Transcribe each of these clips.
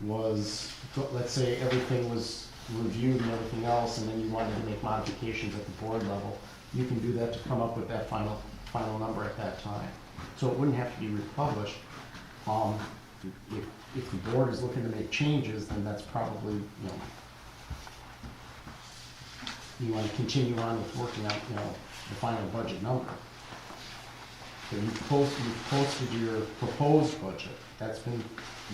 was, let's say everything was reviewed and everything else, and then you wanted to make modifications at the board level, you can do that to come up with that final number at that time. So it wouldn't have to be republished. If the board is looking to make changes, then that's probably, you want to continue on with working out, the final budget number. So you've posted your proposed budget, that's been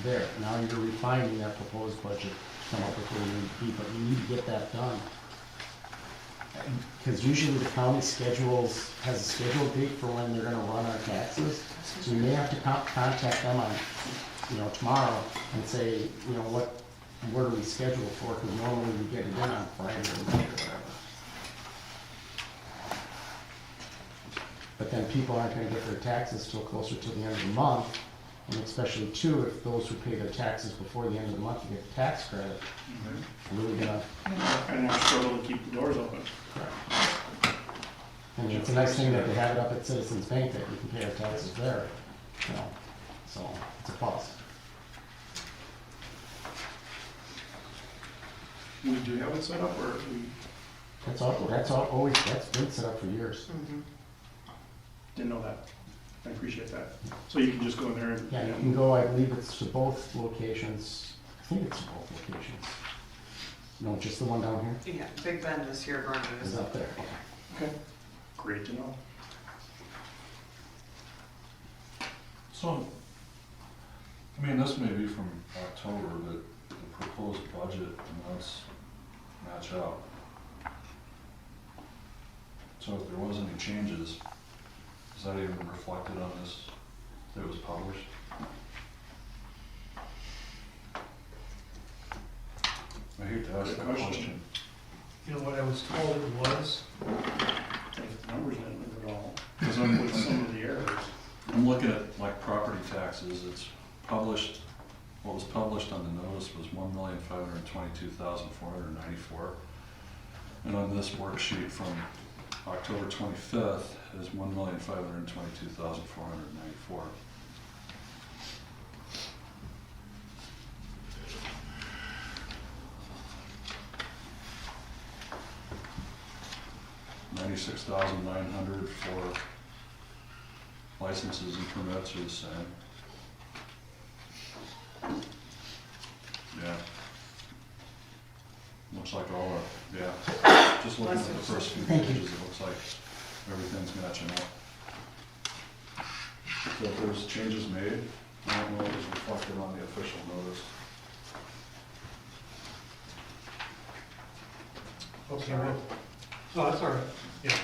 there. Now you're refining that proposed budget to come up with where you need to be, but you need to get that done. Because usually the county has a scheduled date for when they're gonna run our taxes. So you may have to contact them on, tomorrow and say, what are we scheduled for? Because normally we get it in on Friday or Monday or whatever. But then people aren't gonna get their taxes till closer to the end of the month. And especially too, if those who pay their taxes before the end of the month get the tax credit, really gonna. And they're struggling to keep the doors open. And it's a nice thing that they have it up at Citizens Bank that you can pay our taxes there, so it's a plus. We do have it set up, or we That's been set up for years. didn't know that? I appreciate that. So you can just go in there and. Yeah, you can go, I believe it's to both locations, I think it's to both locations. No, just the one down here? Yeah, Big Bend is here, Vernon Is is up there. Okay, great to know. So, this may be from October, but the proposed budget amounts match out. So if there was any changes, is that even reflected on this that was published? I hate to ask Good that question. question. You know what I was told it was? The numbers didn't move at all, because I'm with some of the errors. I'm looking at like property taxes, it's published, what was published on the notice was $1,522,494. And on this worksheet from October 25th is $1,522,494. $96,900 for licenses and permits are the same. Yeah. Looks like all are, yeah. Just looking at the first few Thank you. pages, it looks like everything's matching up. So if there's changes made, I don't know what was reflected on the official notice. Okay, well, no, that's all right, yeah.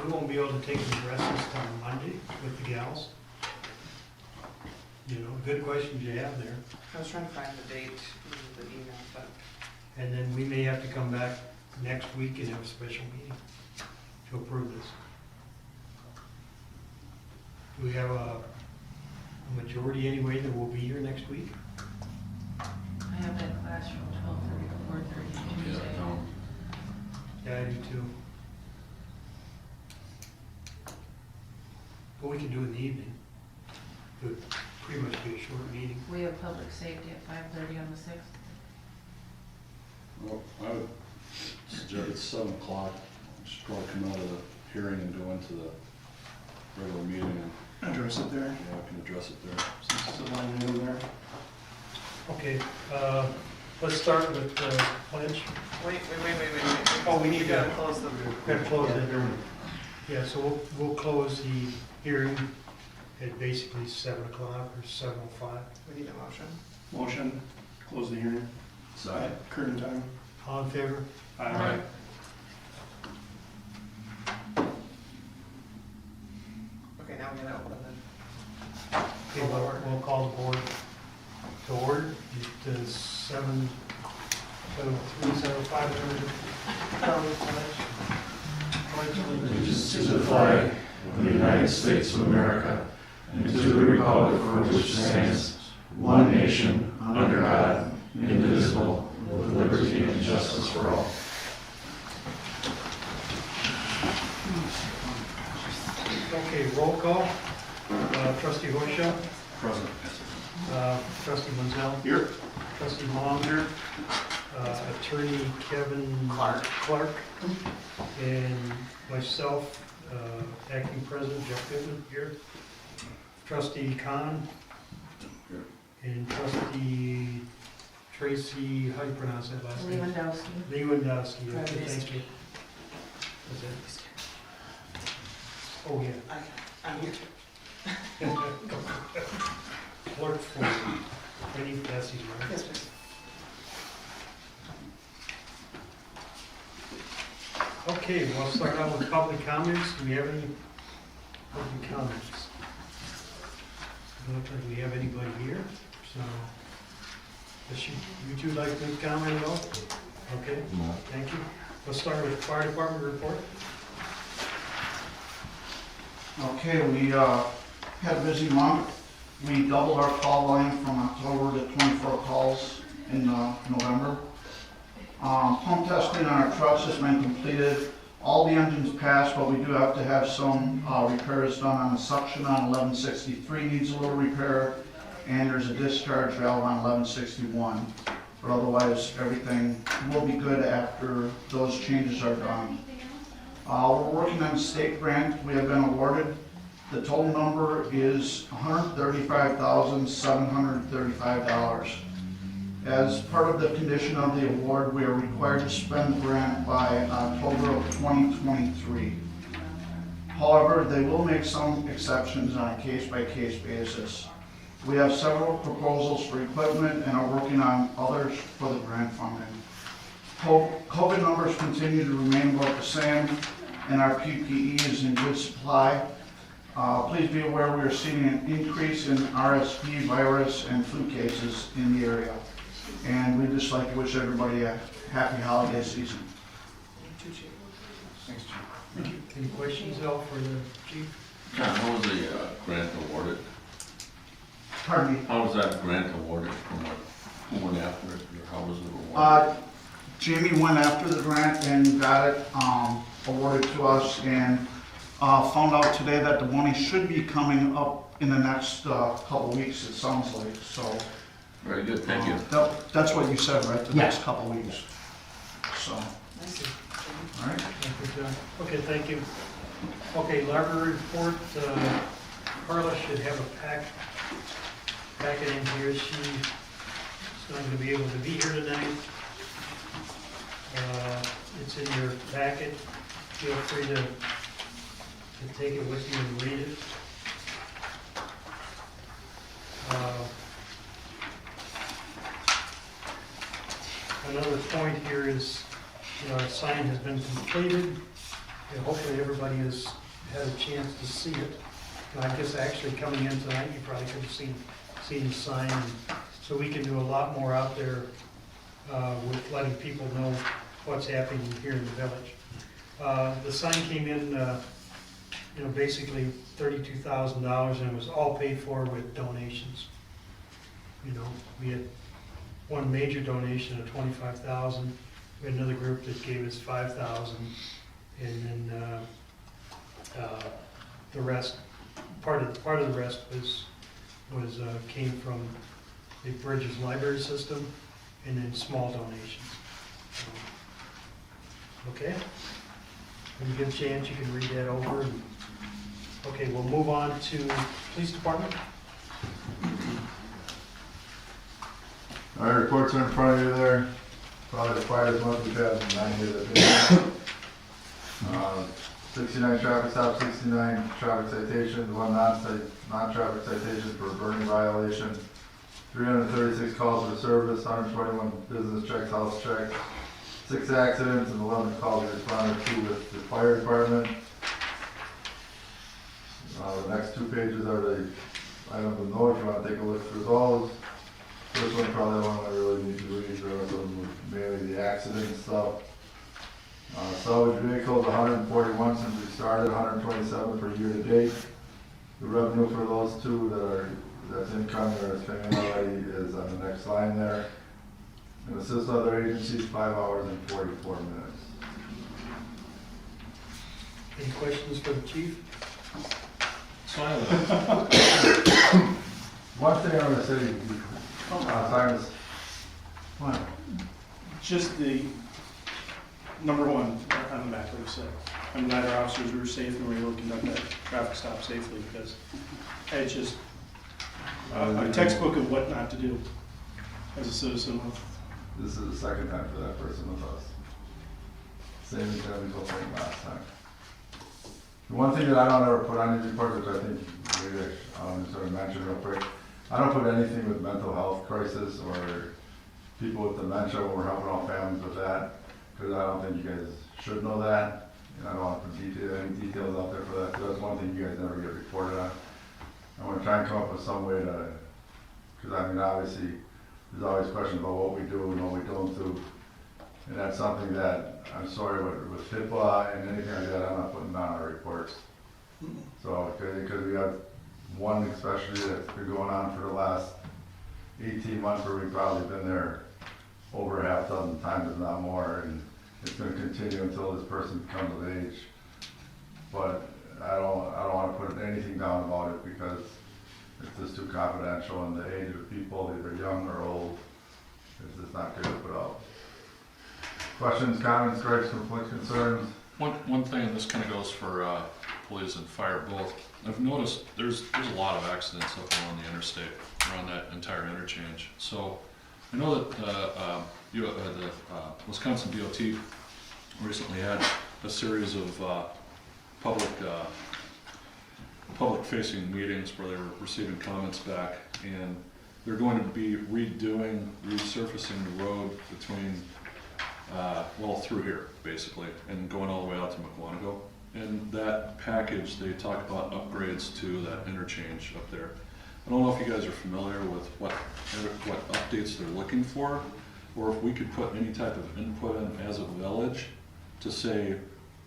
We won't be able to take the dresses on Monday with the gals. Good questions you have there. I was trying to find the date in the email, but And then we may have to come back next week and have a special meeting to approve this. Do we have a majority anyway that will be here next week? I have that class from 12:30 to 4:30 Tuesday. Yeah, no. Yeah, I do too. But we can do it in the evening. It would pretty much be a short meeting. We have public safety at 5:30 on the 6th. Well, I would suggest it's 7 o'clock. Should probably come out of the hearing and go into the regular meeting and, Address it there, I can address it there. since it's the line in there. Okay, let's start with pledge. wait. Oh, we need You gotta to- close the. Gotta close it. Yeah, so we'll close the hearing at basically 7 o'clock or 7:05. We need a motion. Motion, close the hearing. Second. Current time. All in favor? Aye. Okay, now we're gonna open Okay, we'll call the board to order. It is 7:05. Allegiance to the flag of the United States of America and to the republic for which it stands, one nation, under God, indivisible, with liberty and justice for all. Okay, roll call. Trustee Horshaw, Present. trustee Menzel, Here. trustee Long here, attorney Kevin Clark, and myself, acting president Jeff Goodman here, trustee Khan, Here. and trustee Tracy, how do you pronounce that last name? Lewandowski. Lewandowski, okay, Right. thank you. That's it. Oh, yeah. I'm here. Clerk for, any Bessie's, right? Yes, please. Okay, we'll start out with public comments. Do we have any public comments? Doesn't look like we have anybody here, so. Does you two like to comment at all? Okay, thank you. Let's start with fire department report. Okay, we had a busy month. We doubled our call volume from October to 24 calls in November. Pump testing on our trucks has been completed. All the engines passed, but we do have to have some repairs done on the suction on 1163 needs a little repair, and there's a discharge valve on 1161. But otherwise, everything will be good after those changes are done. We're working on a state grant we have been awarded. The total number is $135,735. As part of the condition of the award, we are required to spend the grant by October of 2023. However, they will make some exceptions on a case-by-case basis. We have several proposals for equipment and are working on others for the grant funding. COVID numbers continue to remain about the same, and our PPE is in good supply. Please be aware we are seeing an increase in RSV virus and flu cases in the area. And we'd just like to wish everybody a happy holiday season. Thanks, Chief. Any questions, Al, for the chief? John, how was the grant awarded? Pardon me. How was that grant awarded from what, who went after it, or how was it awarded? Jamie went after the grant and got it awarded to us, and found out today that the money should be coming up in the next couple weeks, it sounds like, so. Very good, thank you. That's what you said, right? The Yeah. next couple weeks. So, all right. Thank you, John. Okay, thank you. Okay, library report, Carla should have a packet in here. She's not gonna be able to be here tonight. It's in your packet. Feel free to take it with you and read it. Another point here is, our sign has been completed, and hopefully everybody has had a chance to see it. And I guess actually coming in tonight, you probably could have seen the sign, so we can do a lot more out there with letting people know what's happening here in the village. The sign came in, basically $32,000, and it was all paid for with donations. We had one major donation of $25,000. We had another group that gave us $5,000, and then the rest, part of the rest came from the Bridges Library System, and then small donations. Okay? When you get a chance, you can read that over. Okay, we'll move on to police department. All right, reports are in front of you there. Probably the quietest month we've had in 9 years. I've been here. 69 traffic stops, 69 traffic citations, 1 non-traffic citation for a burning violation, 336 calls for service, 121 business checks, house checks, 6 accidents, and 11 calls responded to with the fire department. The next 2 pages are the items of note. If you want to take a look through those. First one, probably the one I really need to read, the rest of them was mainly the accident stuff. Salvage vehicles, 141 since we started, 127 for year to date. The revenue for those 2 that's incoming or is coming in already is on the next line there. And assist other agencies, 5 hours and 44 minutes. Any questions for the chief? silent. One thing I'm gonna say, Simon's, what? Just the, number one, on the back, like you said, I'm glad our officers were safe and were able to conduct that traffic stop safely, because it's just a textbook of what not to do as a citizen of. This is the second time for that person with us. Same identical thing last time. The one thing that I don't ever put on these reports, which I think maybe I sort of mention real quick, I don't put anything with mental health crisis or people with dementia when we're helping all families with that, because I don't think you guys should know that, and I don't want to put any details out there for that, because that's one thing you guys never get reported on. I want to try and come up with some way to, because I mean, obviously, there's always questions about what we do and what we don't do, and that's something that, I'm sorry, with HIPAA and anything like that, I'm not putting down our reports. So, because we have one especially that's been going on for the last 18 months, where we've probably been there over half a dozen times, if not more, and it's going to continue until this person becomes of age. But I don't want to put anything down about it, because it's just too confidential, and the age of the people, either young or old, it's just not good to put out. Questions, comments, gripes, complaints, concerns? One thing, and this kind of goes for police and fire both. I've noticed there's a lot of accidents up along the interstate, around that entire interchange. So I know that the Wisconsin DOT recently had a series of public-facing meetings where they were receiving comments back, and they're going to be resurfacing the road between, through here, basically, and going all the way out to McWanago. And that package, they talk about upgrades to that interchange up there. I don't know if you guys are familiar with what updates they're looking for, or if we could put any type of input in as a village to say,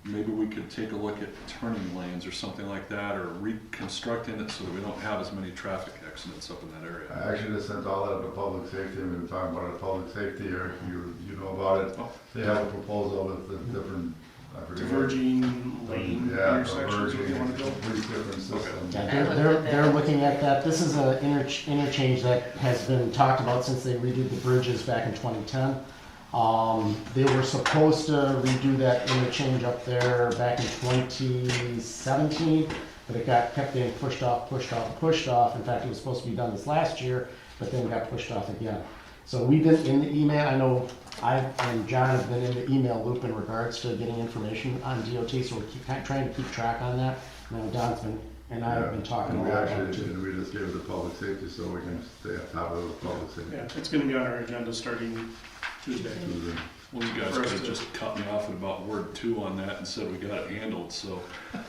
maybe we could take a look at turning lanes or something like that, or reconstructing it so that we don't have as many traffic accidents up in that area. I actually just sent all that up to public safety, and we've been talking about it, public safety, or you know about it. They have a proposal with the different, I forget. Diverging lane Yeah, intersections, what you want to go. complete different systems. Yeah, they're looking at that. This is an interchange that has been talked about since they redid the bridges back in 2010. They were supposed to redo that interchange up there back in 2017, but it kept getting pushed off. In fact, it was supposed to be done this last year, but then it got pushed off again. So we've been in the email, I know I and John have been in the email loop in regards to getting information on DOT, so we're trying to keep track on that. I know Don's been, and I have been talking a We lot about actually, it too. we just gave it to public safety, so we can stay on top of the public safety. Yeah, it's gonna be on our agenda starting Tuesday. Well, you guys could have just cut me off at about word 2 on that and said we got it handled, so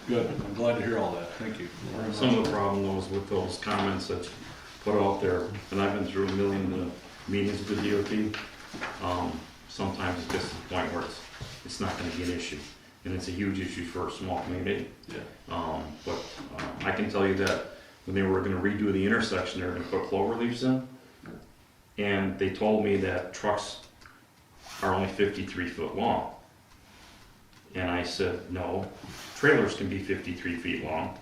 good. I'm glad to hear all that. Thank you. Some of the problem was with those comments that you put out there, and I've been through a million meetings with DOT. Sometimes it gets to the point where it's not gonna be an issue, and it's a huge issue for a small community. Yeah. But I can tell you that when they were gonna redo the intersection, they were gonna put clover leaves in, and they told me that trucks are only 53 foot long. And I said, no, trailers can be 53 feet long,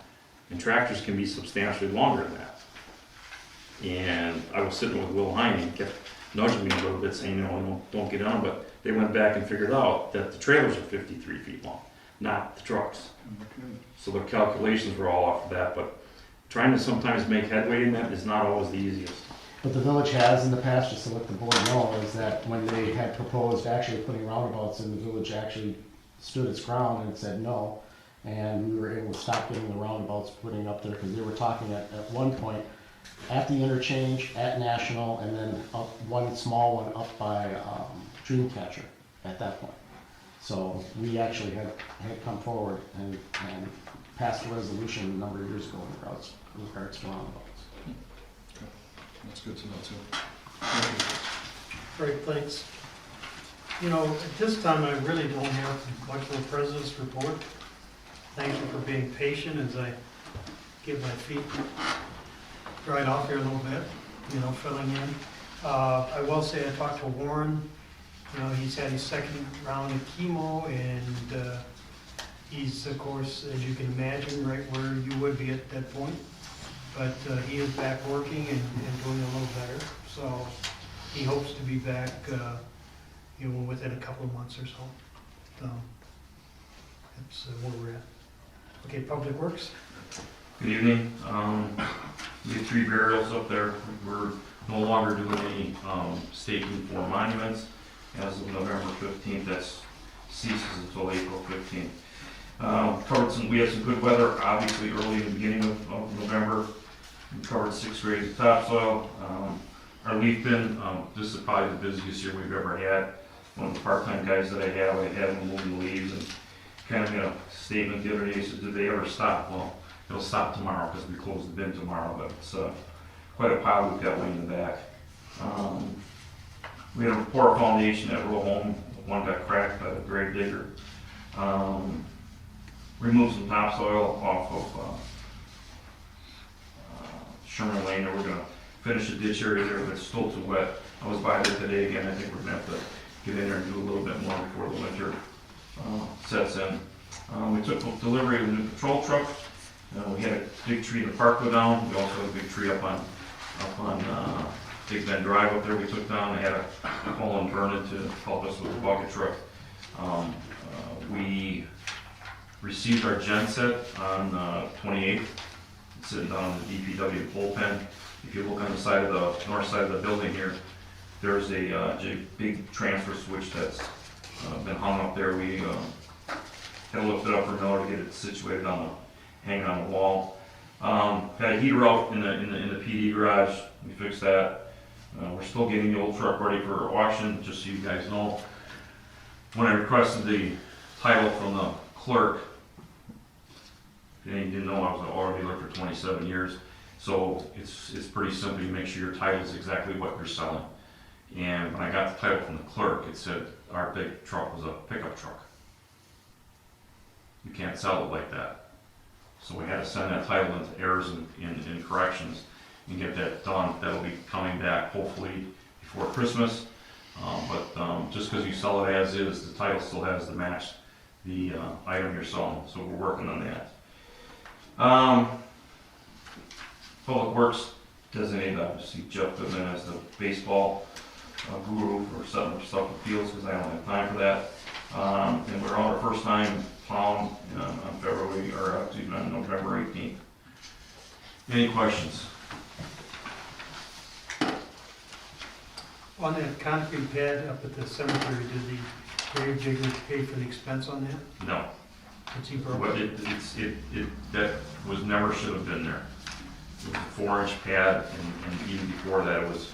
and tractors can be substantially longer than that. And I was sitting with Will Heine, and kept nudging me a little bit, saying, no, don't get on, but they went back and figured out that the trailers are 53 feet long, not the trucks. So their calculations were all off of that, but trying to sometimes make headway in that is not always the easiest. What the village has in the past, just to let the board know, is that when they had proposed actually putting roundabouts in, the village actually stood its ground and said no. And we were able to stop getting the roundabouts putting up there, because they were talking at one point at the interchange, at National, and then up one small one up by Dreamcatcher at that point. So we actually had come forward and passed a resolution a number of years ago in regards to roundabouts. That's good to know too. Great, thanks. You know, at this time, I really don't have much of a president's report. Thank you for being patient as I get my feet dried off here a little bit, filling in. I will say I talked to Warren. He's had his second round of chemo, and He's, of course, as you can imagine, right where you would be at that point. But he is back working and doing a little better. So he hopes to be back, within a couple of months or so. So that's where we're at. Okay, Public Works? Good evening. We have 3 burials up there. We're no longer doing any staking for monuments as of November 15th. That ceases until April 15th. We had some good weather, obviously early in the beginning of November. We covered 6 grades of topsoil. Our leaf bin, this is probably the busiest year we've ever had. One of the part-time guys that I had him moving the leaves, and kind of made a statement the other day. He said, "Did they ever stop?" Well, it'll stop tomorrow because we close the bin tomorrow, but it's quite a pile we've got way in the back. We had a poor foundation at Rural Home. One got cracked by the grave digger. Removed some topsoil off of Sherman Lane, and we're gonna finish the ditch area there, but it's still too wet. I was by there today again. I think we're gonna have to get in there and do a little bit more before the winter sets in. We took delivery of a new patrol truck. We had a big tree in the park go down. We also had a big tree up on Big Bend Drive up there we took down. They had a call and burn it to help us with the bucket truck. We received our gen set on 28th. It's sitting down in the DPW bullpen. If you look on the side of the north side of the building here, there's a big transfer switch that's been hung up there. We had to lift it up for Miller to get it situated hanging on the wall. Had a heater out in the PD garage. We fixed that. We're still getting the old truck ready for auction, just so you guys know. When I requested the title from the clerk, if you didn't know, I was an auto dealer for 27 years. So it's pretty simple. You make sure your title is exactly what you're selling. And when I got the title from the clerk, it said our big truck was a pickup truck. You can't sell it like that. So we had to send that title into errors and corrections and get that done. That'll be coming back hopefully before Christmas. But just because you sell it as is, the title still has to match the item you're selling. So we're working on that. Public Works designated, obviously, Jeff Goodman as the baseball guru for setting up stuff in fields because I don't have time for that. And we're on our first time plowing on February, or actually on November 18th. Any questions? On that concrete pad up at the cemetery, did the grave digger pay for the expense on that? No. What's he broke? But that was never should have been there. It was a 4-inch pad, and even before that, it was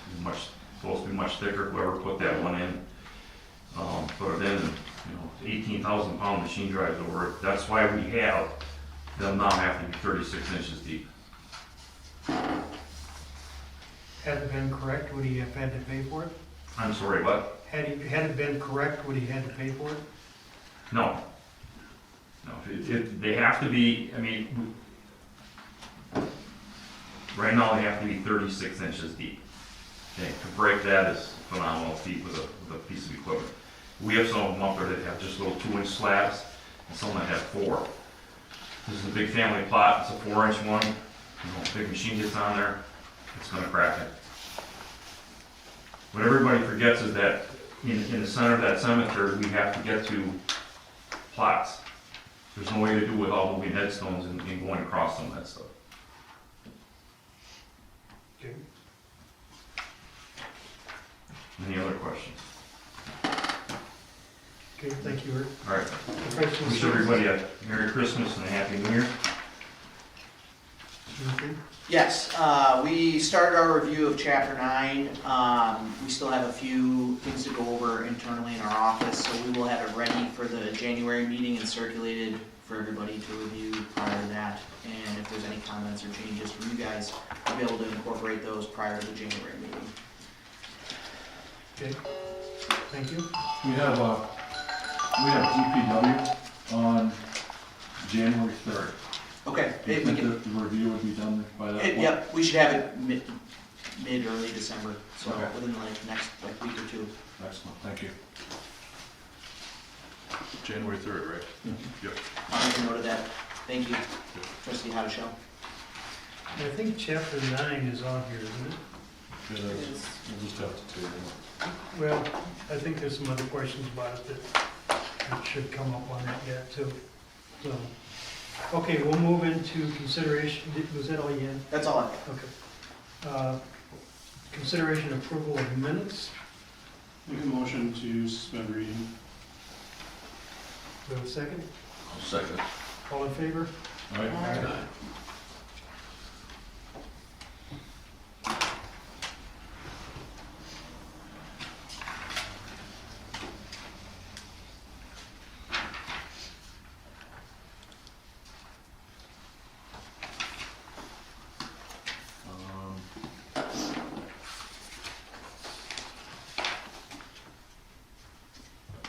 supposed to be much thicker. Whoever put that one in, put it in, 18,000 pound machine drives over it. That's why we have them now have to be 36 inches deep. Had it been correct, would he have had to pay for it? I'm sorry, what? Had it been correct, would he had to pay for it? No. No, they have to be, right now they have to be 36 inches deep. Okay, to break that is a phenomenal feat with a piece of equipment. We have some of them up there that have just little 2-inch slabs, and some that have 4. This is a big family plot, it's a 4-inch one. Big machine gets on there, it's gonna crack it. What everybody forgets is that in the center of that cemetery, we have to get to plots. There's no way to do it without moving headstones and going across some of that stuff. Okay. Any other questions? Okay, thank you, Eric. All right. Professional Wish services. everybody a Merry Christmas and a Happy New Year. Okay. Yes, we started our review of Chapter 9. We still have a few things to go over internally in our office, so we will have it ready for the January meeting and circulated for everybody to review prior to that. And if there's any comments or changes from you guys, we'll be able to incorporate those prior to the January meeting. Okay, thank you. We have DPW on January 3rd. Okay. Do you think that the review would be done by that point? Yep, we should have it mid early December, so Okay. within next week or two. Excellent, thank you. January 3rd, right? Yep. I'll make a note of that. Thank you, trustee Hadashow. I think chapter 9 is on here, isn't it? Yeah, It that's- is. we'll just have to table it. Well, I think there's some other questions about it that should come up on that yet too. So, okay, we'll move into consideration, was that all you had? That's all I have. Okay. Consideration approval of minutes, Make a motion to suspend reading. do I have a second? Second. All in favor? All right. Aye.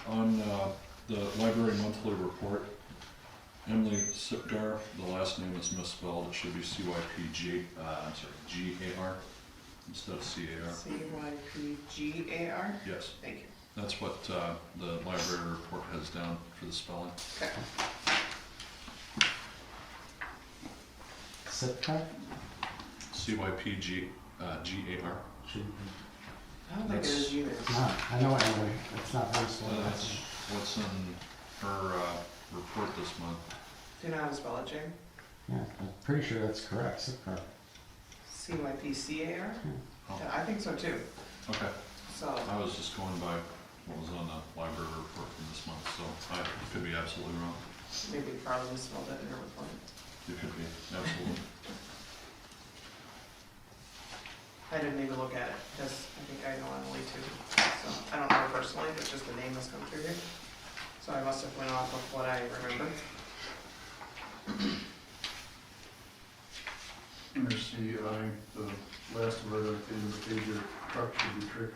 On the library monthly report, Emily Sipgar, the last name is misspelled, it should be G-A-R instead of C-A-R. CYPGAR? Yes, Thank you. that's what the library report has down for the spelling. Okay. Sitka? C-Y-P-G-A-R. Should be. I don't think it is either. It's not, I know Emily, it's not very slow. That's what's in her report this month. Do you know how to spell it, Jay? Yeah, I'm pretty sure that's correct, Sitka. CYPCAR? Oh. Yeah, I think so too. Okay, So, I was just going by what was on the library report from this month, so I could be absolutely wrong. maybe Carla spelled it in her report. It could be, absolutely. I didn't even look at it, because I think I know Emily too. So, I don't know her personally, but just the name has come through here. So I must have went off of what I remember. CI, the last word on the page, your truck should be trick.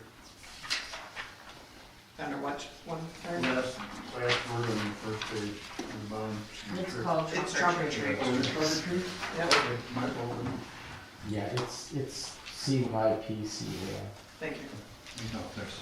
Under what one? Sorry? Last word on the first page, in mine. should be It's trick. called It's trunk trunk or or treat. treat. Oh, it's trunk or treat? Yep, Okay, my fault. Yeah, it's CYPCA. thank you. No, thanks.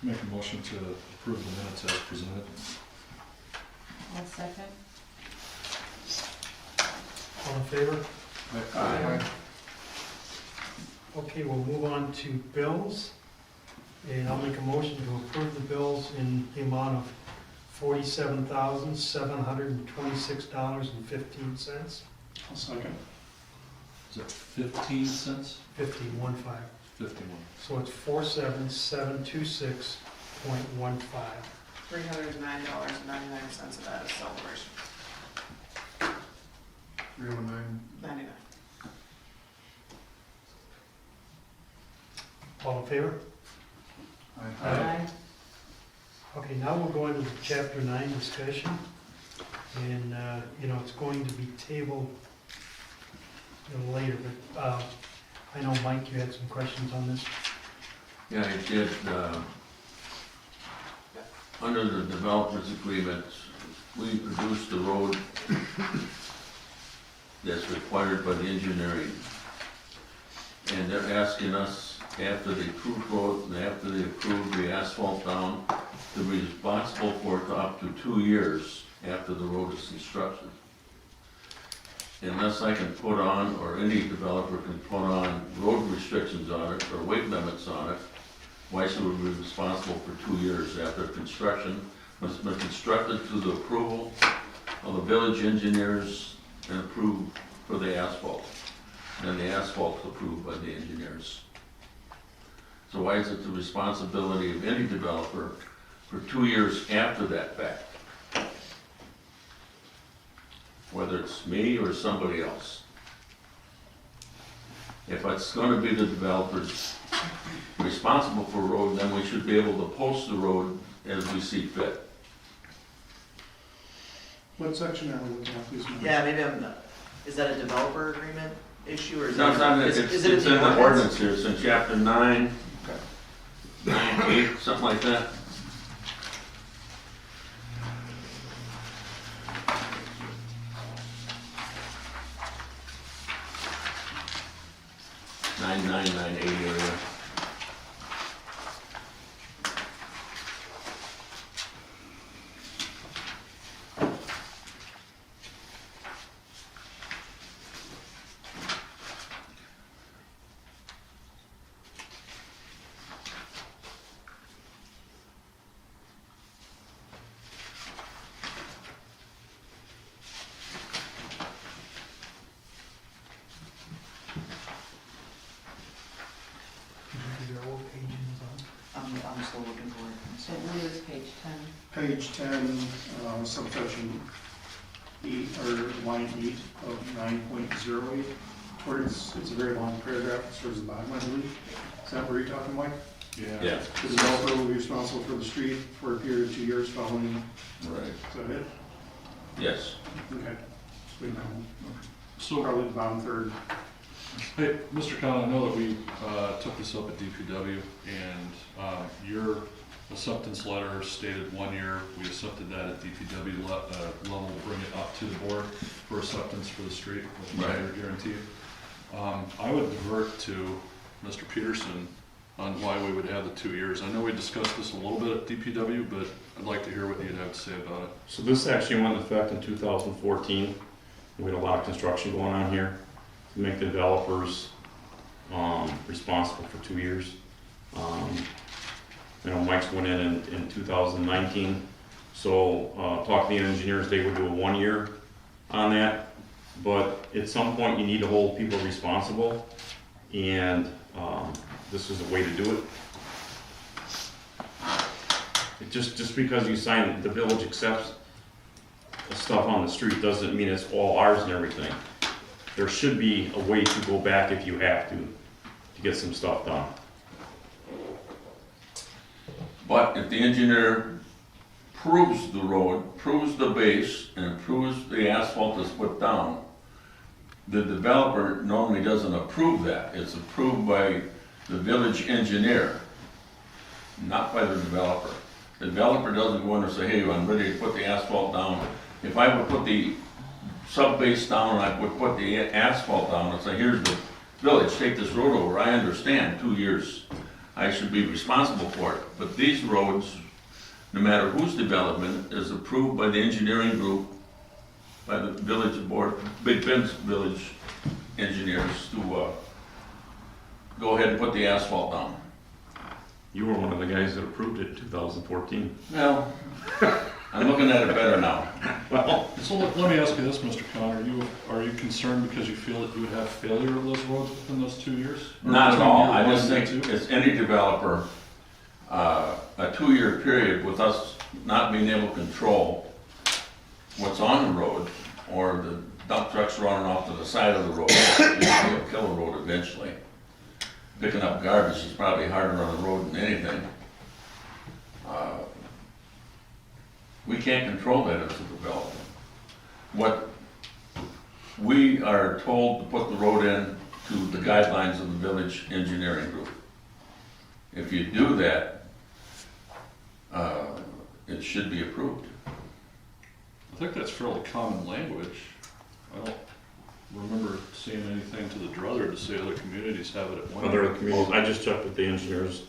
Make a motion to approve the minutes as presented. One second. All in favor? Aye. Okay, we'll move on to bills. And I'll make a motion to approve the bills in the amount of $47,726.15. I'll second. Is it 15 cents? 15. 51. So it's 47726.15. $309.99 of that is celebration. 309. 99. All in favor? Aye. Okay, now we'll go into the chapter 9 discussion. And, it's going to be tabled later, but I know, Mike, you had some questions on this. Yeah, I did, under the developers agreement, we produced the road that's required by the engineering. And they're asking us, after they approve road, and after they approve the asphalt down, to be responsible for it up to 2 years after the road is constructed. Unless I can put on, or any developer can put on road restrictions on it, or weight limits on it, why should we be responsible for 2 years after construction? When it's been constructed to the approval of the village engineers and approved for the asphalt. then the asphalt's approved by the engineers. So why is it the responsibility of any developer for 2 years after that fact? Whether it's me or somebody else. If it's gonna be the developers responsible for a road, then we should be able to post the road as we see fit. What section are we looking at, please? Mike? Yeah, maybe I'm not, is that a developer agreement issue, or is No, that? it's not, is- it's is it in the ordinance here, it's in chapter 9, 8, something like that. Nine, 8 area. I'm still looking for it. So I believe it's page 10. Page 10, subsection 8, or line 8 of 9.08, towards, it's a very long paragraph, it's towards the bottom, I believe. Is that where you're talking, Mike? Yeah. The developer will be responsible for the street for a period of 2 years following, Right. is that it? Yes. Okay. Wait, no, So, probably the bottom third. hey, Mr. Conlon, I know that we took this up at DPW, and your acceptance letter stated 1 year. We accepted that at DPW level, bring it up to the board for acceptance for the street with a Right. 1-year guarantee. I would divert to Mr. Peterson on why we would have the 2 years. I know we discussed this a little bit at DPW, but I'd like to hear what you'd have to say about it. So this actually went into effect in 2014. We had a lot of construction going on here to make the developers responsible for 2 years. You know, Mike's went in 2019. So talking to the engineers, they would do a 1 year on that. But at some point, you need to hold people responsible, and this is a way to do it. Just because you sign, the village accepts stuff on the street doesn't mean it's all ours and everything. There should be a way to go back if you have to get some stuff done. But if the engineer proves the road, proves the base, and proves the asphalt is put down, the developer normally doesn't approve that. It's approved by the village engineer, not by the developer. The developer doesn't go in and say, hey, I'm ready to put the asphalt down. If I would put the sub-base down and I would put the asphalt down and say, here's the village, take this road over, I understand, 2 years, I should be responsible for it. But these roads, no matter whose development, is approved by the engineering group, by the village board, Big Bend's village engineers to go ahead and put the asphalt down. You were one of the guys that approved it in 2014. Well, I'm looking at it better now. Well, So let me ask you this, Mr. Conlon, are you concerned because you feel that you would have failure of those roads within those 2 years? Or Not at between all, year I one just and think two? it's any developer, a 2-year period with us not being able to control what's on the road, or the dump trucks running off to the side of the road, it'll kill the road eventually. Picking up garbage is probably harder on the road than anything. We can't control that as a developer. What we are told to put the road in to the guidelines of the village engineering group. If you do that, it should be approved. I think that's fairly common language. I don't remember seeing anything to the druther to say other communities have it at 1 year. other communities, I just checked with the engineers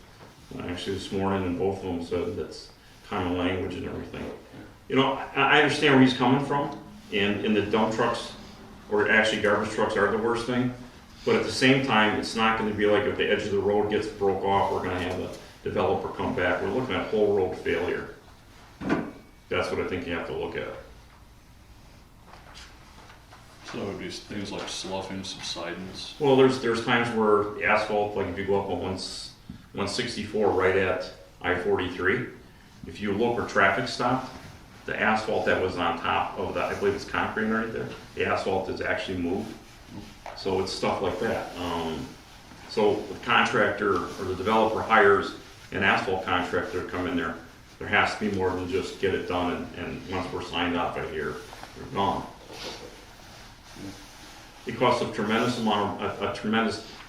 actually this morning, and both of them said that's common language and everything. You know, I understand where he's coming from, and the dump trucks, or actually garbage trucks, are the worst thing. But at the same time, it's not gonna be like if the edge of the road gets broke off, we're gonna have the developer come back. We're looking at whole road failure. That's what I think you have to look at. So it would be things like sloughing, subsidence. Well, there's times where the asphalt, like if you go up on 164 right at I-43, if you look where traffic stopped, the asphalt that was on top of that, I believe it's concrete right there, the asphalt is actually moved. So it's stuff like that. So the contractor or the developer hires an asphalt contractor to come in there. There has to be more than just get it done and once we're signed off right here, we're gone. It costs a tremendous amount of,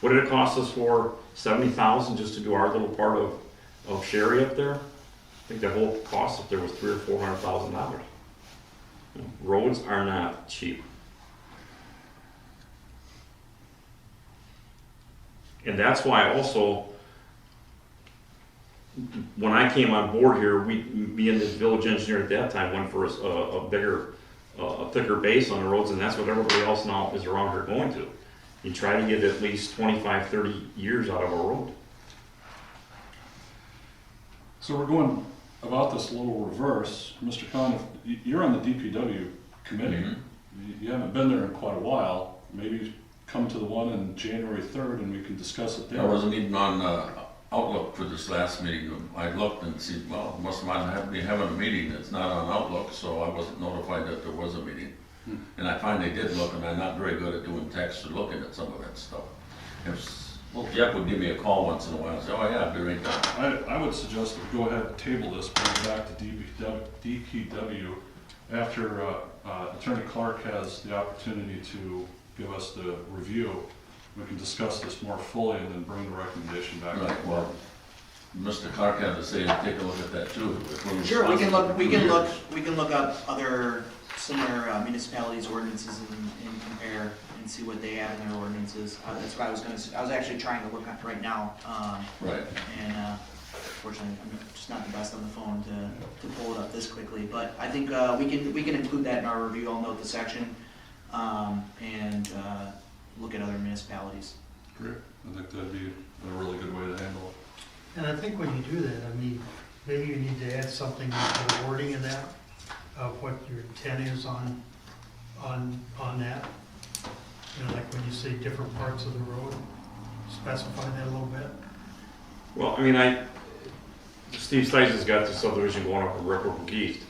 what did it cost us for 70,000 just to do our little part of Sherry up there? I think the whole cost up there was $300,000 or $400,000. Roads are not cheap. And that's why also, when I came on board here, me and the village engineer at that time went for a bigger, thicker base on the roads, and that's what everybody else now is around here going to. You try to get at least 25, 30 years out of a road. So we're going about this a little reverse. Mr. Khan, you're on the DPW committee. You haven't been there in quite a while. Maybe come to the one on January 3rd and we can discuss it there. I wasn't even on Outlook for this last meeting. I looked and see, well, must not be having a meeting. It's not on Outlook, so I wasn't notified that there was a meeting. And I finally did look, and I'm not very good at doing text or looking at some of that stuff. Well, Jeff would give me a call once in a while and say, oh yeah, I'll be right down. I would suggest that we go ahead and table this, bring it back to DPW after Attorney Clark has the opportunity to give us the review. We can discuss this more fully and then bring the recommendation back. Right, well, Mr. Clark had to say, take a look at that too. Sure, we can look up other similar municipalities' ordinances and compare and see what they have in their ordinances. That's what I was actually trying to look at right now. Right. And fortunately, I'm just not the best on the phone to pull it up this quickly. But I think we can include that in our review. I'll note the section and look at other municipalities. Great. I think that'd be a really good way to handle it. And I think when you do that, I mean, maybe you need to add something to the wording of that, of what your intent is on that. You know, like when you say different parts of the road, specify that a little bit. Well, I mean, Steve Stices got the subdivision going up in Ripple East,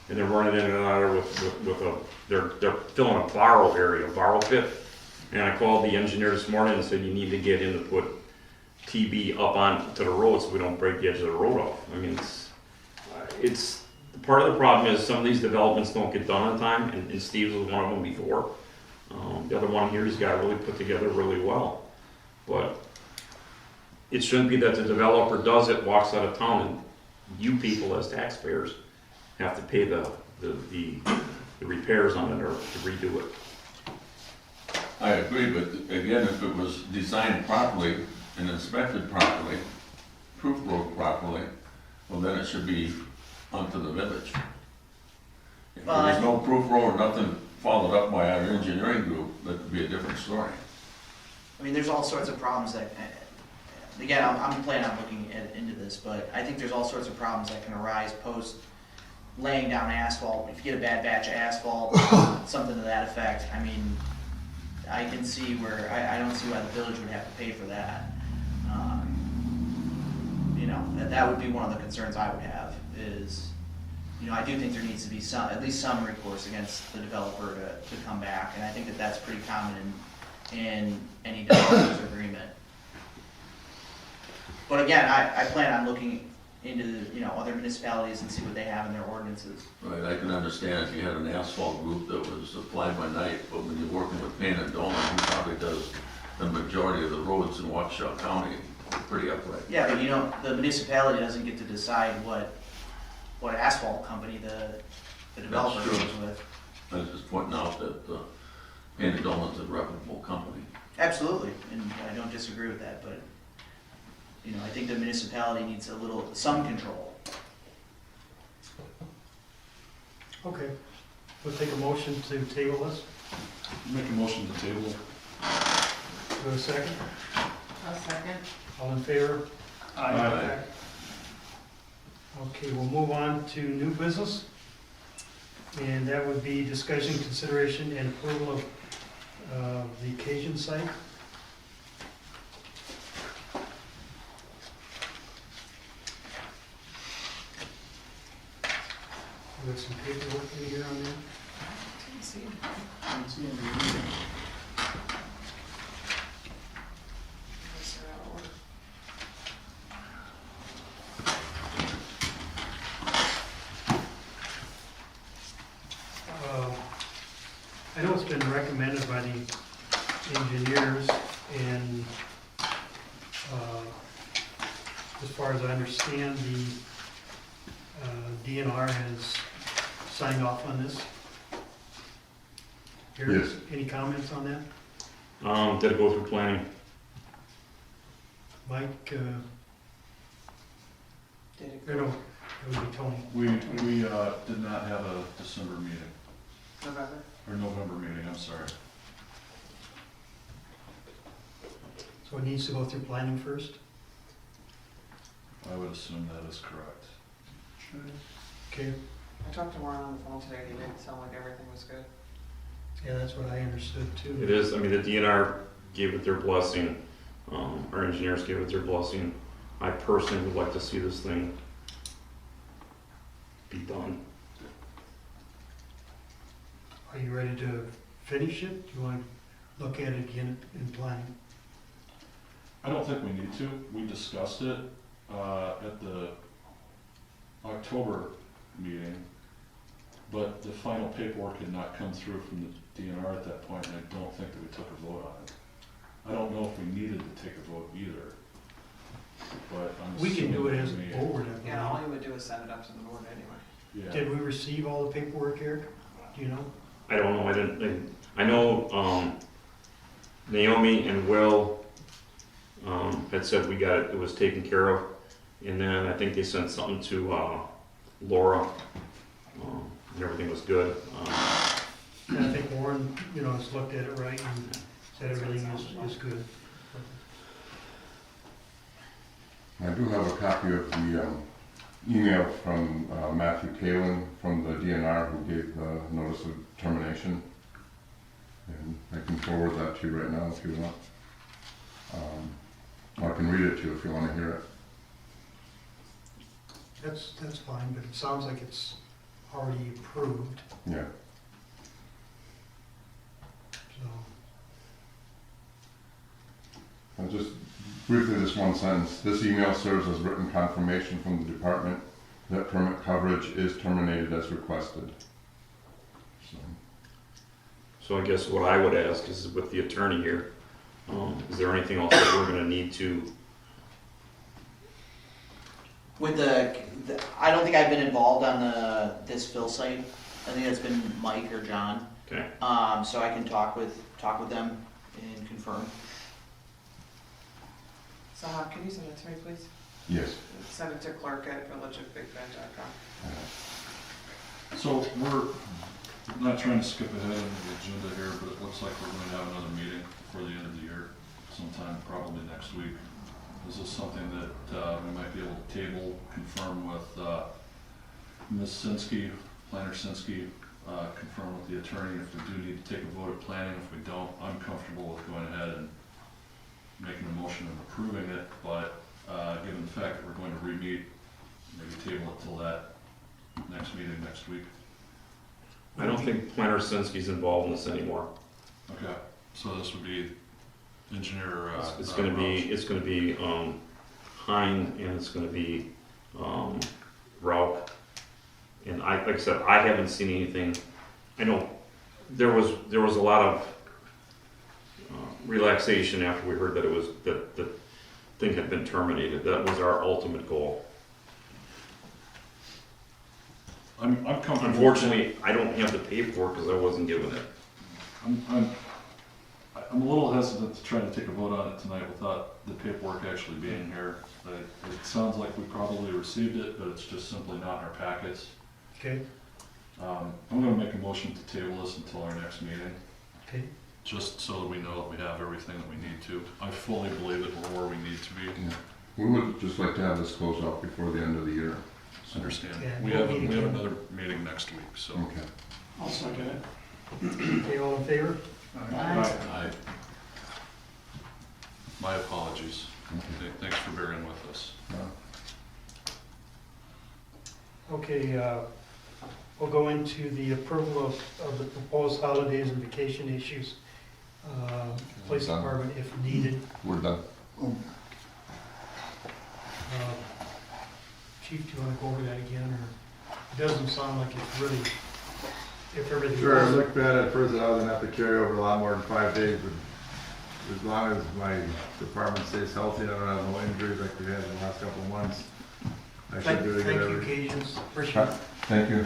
and they're running in and out with they're filling a borrow area, a borrow pit. And I called the engineer this morning and said, you need to get in to put TB up onto the road so we don't break the edge of the road off. I mean, it's part of the problem is some of these developments don't get done on time, and Steve's was one of them before. The other one here, he's got really put together really well. But it shouldn't be that the developer does it, walks out of town, and you people as taxpayers have to pay the repairs on it or to redo it. I agree, but again, if it was designed properly and inspected properly, proof road properly, well then it should be onto the village. If there was no proof road or nothing followed up by our engineering group, that would be a different story. I mean, there's all sorts of problems that, again, I'm planning on looking into this, but I think there's all sorts of problems that can arise post laying down asphalt. If you get a bad batch of asphalt, something to that effect, I mean, I can see where, I don't see why the village would have to pay for that. You know, that would be one of the concerns I would have is, you know, I do think there needs to be at least some recourse against the developer to come back, and I think that that's pretty common in any developer's agreement. But again, I plan on looking into, you know, other municipalities and see what they have in their ordinances. Right, I can understand if you had an asphalt group that was applied by night, but when you're working with Payne and Dolan, who probably does the majority of the roads in Waukesha County, pretty upright. Yeah, but you know, the municipality doesn't get to decide what asphalt company the developer That's true. goes with. I was just pointing out that Payne and Dolan's a reputable company. Absolutely, and I don't disagree with that, but, you know, I think the municipality needs some control. Okay, we'll take a motion to table this. Make a motion to table. Do we have a second? I'll second. All in favor? Aye. Okay, we'll move on to new business. And that would be discussion, consideration, and approval of the occasion site. We got some paperwork in here on that. Didn't see it. Didn't see any. Unless they're out of order. I know it's been recommended by the engineers, and as far as I understand, the DNR has signed off on this. Eric, Yes. any comments on that? Did it go through planning? Mike, Did it or no, it would be Tony. We did not have a December meeting, November? or November meeting, I'm sorry. So it needs to go through planning first? I would assume that is correct. Okay, I talked to Warren on the phone today, he didn't sound like everything was good. yeah, that's what I understood too. It is, I mean, the DNR gave it their blessing, our engineers gave it their blessing. I personally would like to see this thing be done. Are you ready to finish it? Do you want to look at it again in planning? I don't think we need to. We discussed it at the October meeting, but the final paperwork had not come through from the DNR at that point, and I don't think that we took a vote on it. I don't know if we needed to take a vote either, but I'm We can do it as a assuming we may. board, I Yeah, all believe. he would do is send it up to the board anyway. Yeah. Did we receive all the paperwork, Eric? Do you know? I don't know, I know, Naomi and Will, had said we got it, it was taken care of. And then I think they sent something to, Laura, and everything was good. And I think Warren, has looked at it right and said everything is good. I do have a copy of the email from Matthew Kalin from the DNR who gave the notice of termination. And I can forward that to you right now if you want. Or I can read it to you if you want to hear it. That's fine, but it sounds like it's already approved, Yeah. so. I'll just briefly, this one sentence. This email serves as written confirmation from the department that permit coverage is terminated as requested. So, So I guess what I would ask is with the attorney here, is there anything else that we're gonna need to, With I don't think I've been involved on this fill site. I think that's been Mike or John. okay? So I can talk with them and confirm. So can you send it to me, please? yes. Send it to clerk@villageofbigbend.com. So we're not trying to skip ahead in the agenda here, but it looks like we're going to have another meeting before the end of the year, sometime probably next week. Is this something that we might be able to table, confirm with Ms. Sinsky, Planner Sinsky, confirm with the attorney if we do need to take a vote at planning. If we don't, I'm comfortable with going ahead and making a motion and approving it, but given the fact that we're going to re-meet, maybe table it till that next meeting next week. I don't think Planner Sinsky's involved in this anymore. Okay, so this would be engineer, It's gonna be, Hein, and it's gonna be, Rauch. And like I said, I haven't seen anything, I know there was a lot of relaxation after we heard that that the thing had been terminated. That was our ultimate goal. I'm comfortable. Unfortunately, I don't have the paperwork because I wasn't given it. I'm a little hesitant to try to take a vote on it tonight without the paperwork actually being here. It sounds like we probably received it, but it's just simply not in our packets. Okay, I'm gonna make a motion to table this until our next meeting, okay. just so that we know that we have everything that we need to. I fully believe that we're where we need to be. Yeah. We would just like to have this closed out before the end of the year. So, Understand. Yeah, We we'll have meet again. another meeting next week, so. okay. I'll second it. Okay, all in favor? Aye. My apologies. Thanks for bearing with us. Okay, we'll go into the approval of the proposed holidays and vacation issues. Police Done. department if needed. We're done. Chief, do you want to go over that again, or it doesn't sound like it's really, if everything. Sure, I goes- looked at it first, I was gonna have to carry over a lot more than 5 days, but as long as my department stays healthy, I don't have no injuries like we had in the last couple of months, I should Thank do it thank again you, every. Cajuns, appreciate it. Thank you.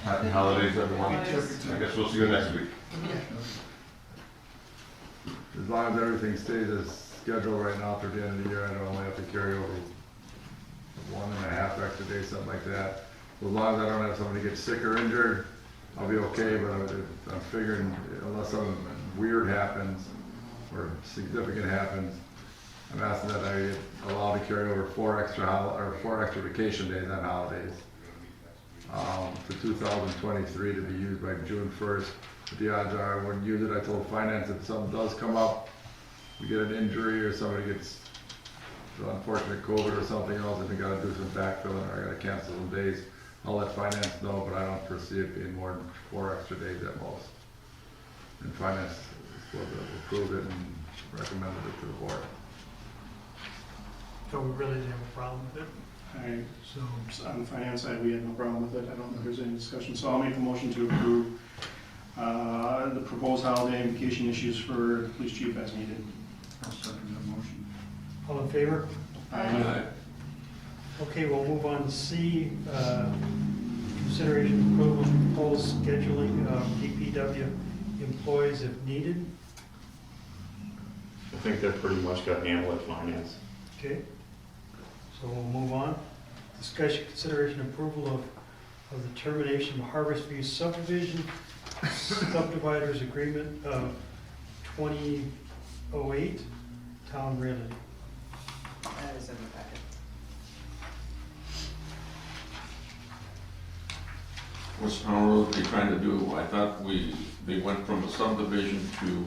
Happy holidays, everyone. I guess we'll see you next week. As long as everything stays as scheduled right now through the end of the year, I don't only have to carry over 1.5 extra days, something like that. As long as I don't have somebody get sick or injured, I'll be okay, but I'm figuring unless something weird happens or significant happens, I'm asking that I get allowed to carry over 4 extra vacation days on holidays. For 2023 to be used by June 1st. But the odds are I wouldn't use it. I told finance if something does come up, we get an injury or somebody gets the unfortunate COVID or something else, and we gotta do some backfilling or I gotta cancel some days, I'll let finance know, but I don't foresee it being more than 4 extra days at most. And finance is supposed to approve it and recommended it to the board. So we really didn't have a problem with it, so. On the finance side, we had no problem with it. I don't think there's any discussion. So I'll make a motion to approve the proposed holiday and vacation issues for the police chief as needed. I'll second that motion. All in favor? Aye. Okay, we'll move on to C, consideration of approval of proposed scheduling of DPW employees if needed. I think that pretty much got handled at finance. Okay, so we'll move on. Discussion, consideration, approval of the termination of Harvest View subdivision, subdividers agreement of 2008, town realty. That is in the packet. What's town road they trying to do? I thought they went from a subdivision to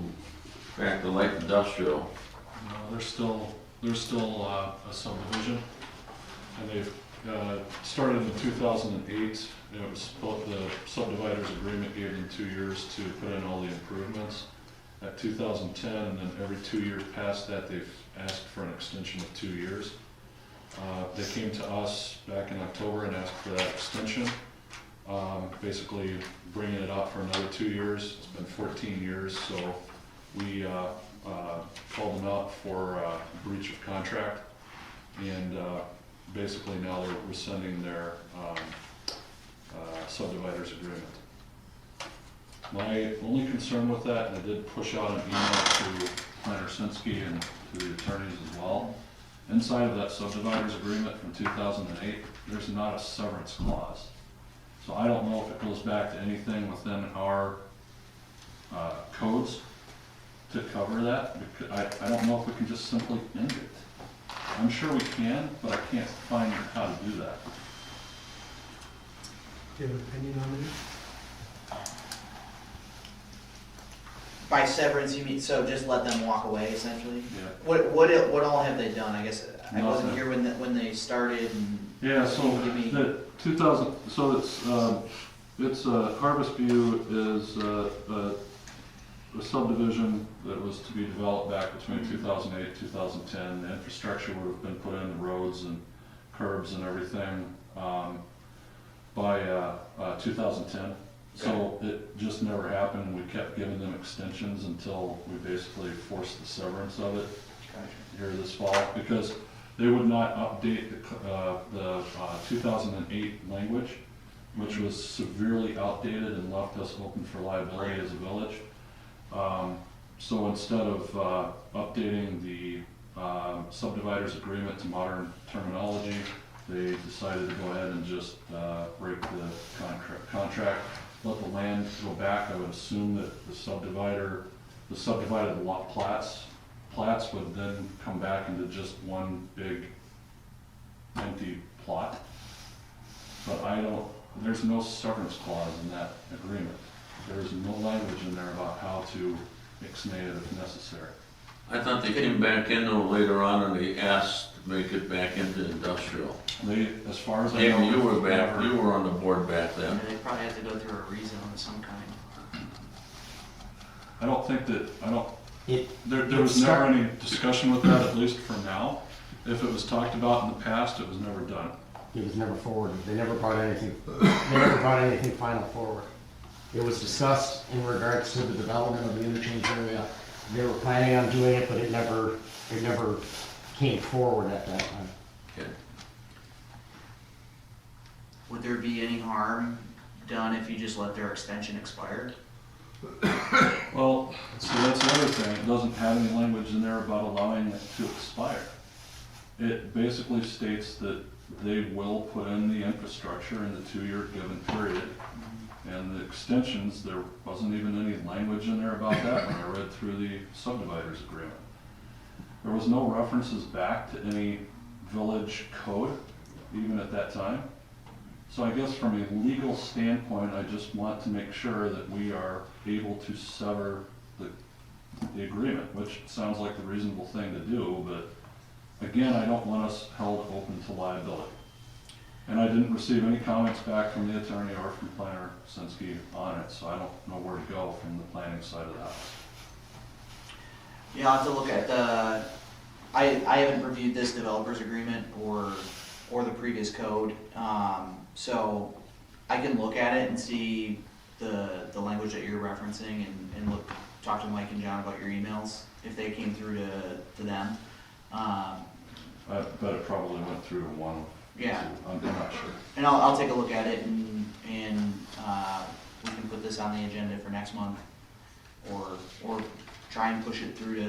back to light industrial. No, there's still a subdivision, and they've started in 2008. It was the subdividers agreement gave them 2 years to put in all the improvements. At 2010, and then every 2 years past that, they've asked for an extension of 2 years. They came to us back in October and asked for that extension, basically bringing it out for another 2 years. It's been 14 years, so we called them out for breach of contract, and basically now they're rescinding their subdividers agreement. My only concern with that, and I did push out an email to Planner Sinsky and to the attorneys as well, inside of that subdividers agreement from 2008, there's not a severance clause. So I don't know if it goes back to anything within our codes to cover that. I don't know if we can just simply end it. I'm sure we can, but I can't find how to do that. Do you have an opinion on this? By severance, you mean, so just let them walk away essentially? Yeah. What all have they done? I guess I wasn't Nothing. here when they started and. Yeah, so Give me- the 2000, so it's Harvest View is a subdivision that was to be developed back between 2008 and 2010. The infrastructure would have been put in, the roads and curbs and everything, by 2010. So it just never happened. We kept giving them extensions until we basically forced the severance of it here this fall, because they would not update the 2008 language, which was severely outdated and left us open for liability as a village. So instead of updating the subdividers agreement to modern terminology, they decided to go ahead and just break the contract, let the land go back. I would assume that the subdivided lot plats would then come back into just one big empty plot. But there's no severance clause in that agreement. there's no language in there about how to ixnay it if necessary. I thought they came back in though later on and they asked to make it back into industrial. They, as far as I know. Maybe you were back, never- you were on the board back then. They probably have to go through a rezone of some kind. I don't think that, It, there was never any discussion with that, at least for now. If it was talked about in the past, it was never done. it was never forwarded, they never brought anything final forward. It was discussed in regards to the development of the interchange area. They were planning on doing it, but it never came forward at that time. Okay. Would there be any harm done if you just let their extension expire? Well, so that's the other thing, it doesn't have any language in there about allowing it to expire. It basically states that they will put in the infrastructure in the 2-year given period. And the extensions, there wasn't even any language in there about that when I read through the subdividers agreement. There was no references back to any village code, even at that time. So I guess from a legal standpoint, I just want to make sure that we are able to sever the agreement, which sounds like the reasonable thing to do, but again, I don't want us held open to liability. And I didn't receive any comments back from the attorney or from Planner Sinski on it, so I don't know where to go from the planning side of that. Yeah, I'll have to look at the, I haven't reviewed this developer's agreement or the previous code. So I can look at it and see the language that you're referencing and talk to Mike and John about your emails, if they came through to them. I bet it probably went through to one. Yeah. I'm not sure. And I'll take a look at it and we can put this on the agenda for next month or try and push it through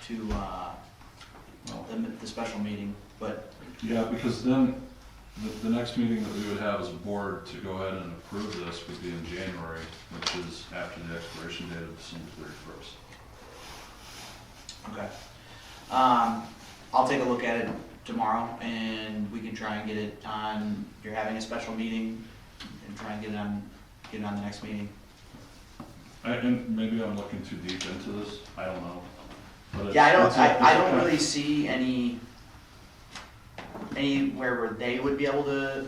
to the special meeting, but. Yeah, because then the next meeting that we would have as a board to go ahead and approve this would be in January, which is after the expiration date of December 31st. Okay. I'll take a look at it tomorrow and we can try and get it on, you're having a special meeting and try and get it on the next meeting. And maybe I'm looking too deep into this, I don't know. But Yeah, it's- I don't really see anywhere where they would be able to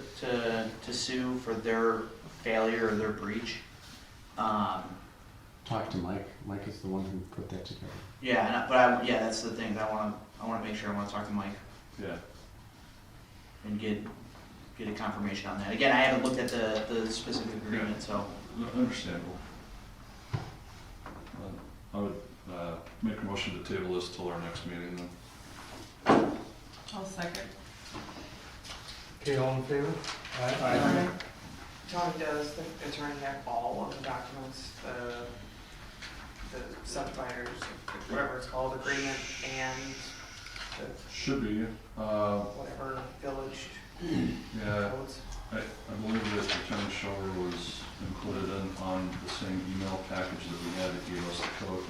sue for their failure or their breach. Talk to Mike, Mike is the one who put that together. Yeah, yeah, that's the thing, I wanna make sure, I wanna talk to Mike Yeah, and get a confirmation on that. Again, I haven't looked at the specific agreement, so. understandable. I would make a motion to table this till our next meeting then. I'll second. Okay, all in favor? Tony, does the attorney have all of the documents, the subdividers, whatever it's called, agreement, and the Should be, whatever village yeah, codes? I believe that Lieutenant Shover was included on the same email package that we had that gave us the code,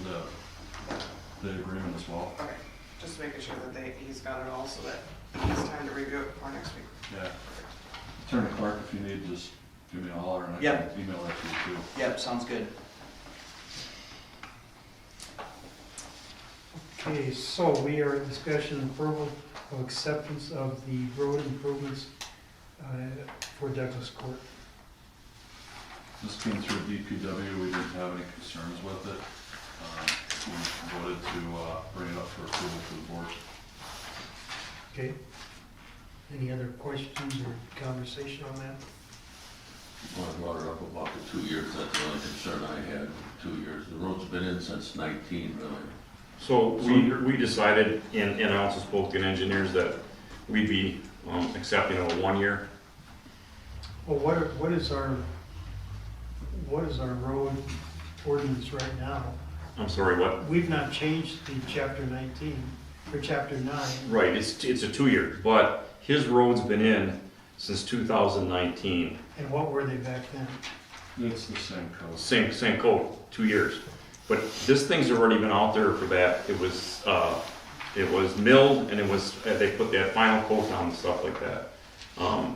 the agreement as well. Okay, just making sure that he's got it all so that he has time to review it before next week. Yeah. Attorney Clark, if you need, just give me a holler and I Yep. can email that to you too. Yep, sounds good. Okay, so we are in discussion and approval of acceptance of the road improvements for Douglas Court. This came through DPW, we didn't have any concerns with it. We voted to bring it up for approval to the board. Okay? Any other questions or conversation on that? Well, I brought it up about the 2 years, that's the only concern I had, 2 years. The road's been in since 19, really. So we decided, and I also spoke to engineers, that we'd be accepting a 1 year. Well, what is our road ordinance right now? I'm sorry, what? We've not changed the chapter 19, or chapter 9. Right, it's a 2 year, but his road's been in since 2019. And what were they back then? It's the same code. Same code, 2 years. But this thing's already been out there for that. It was milled and they put that final coat on and stuff like that.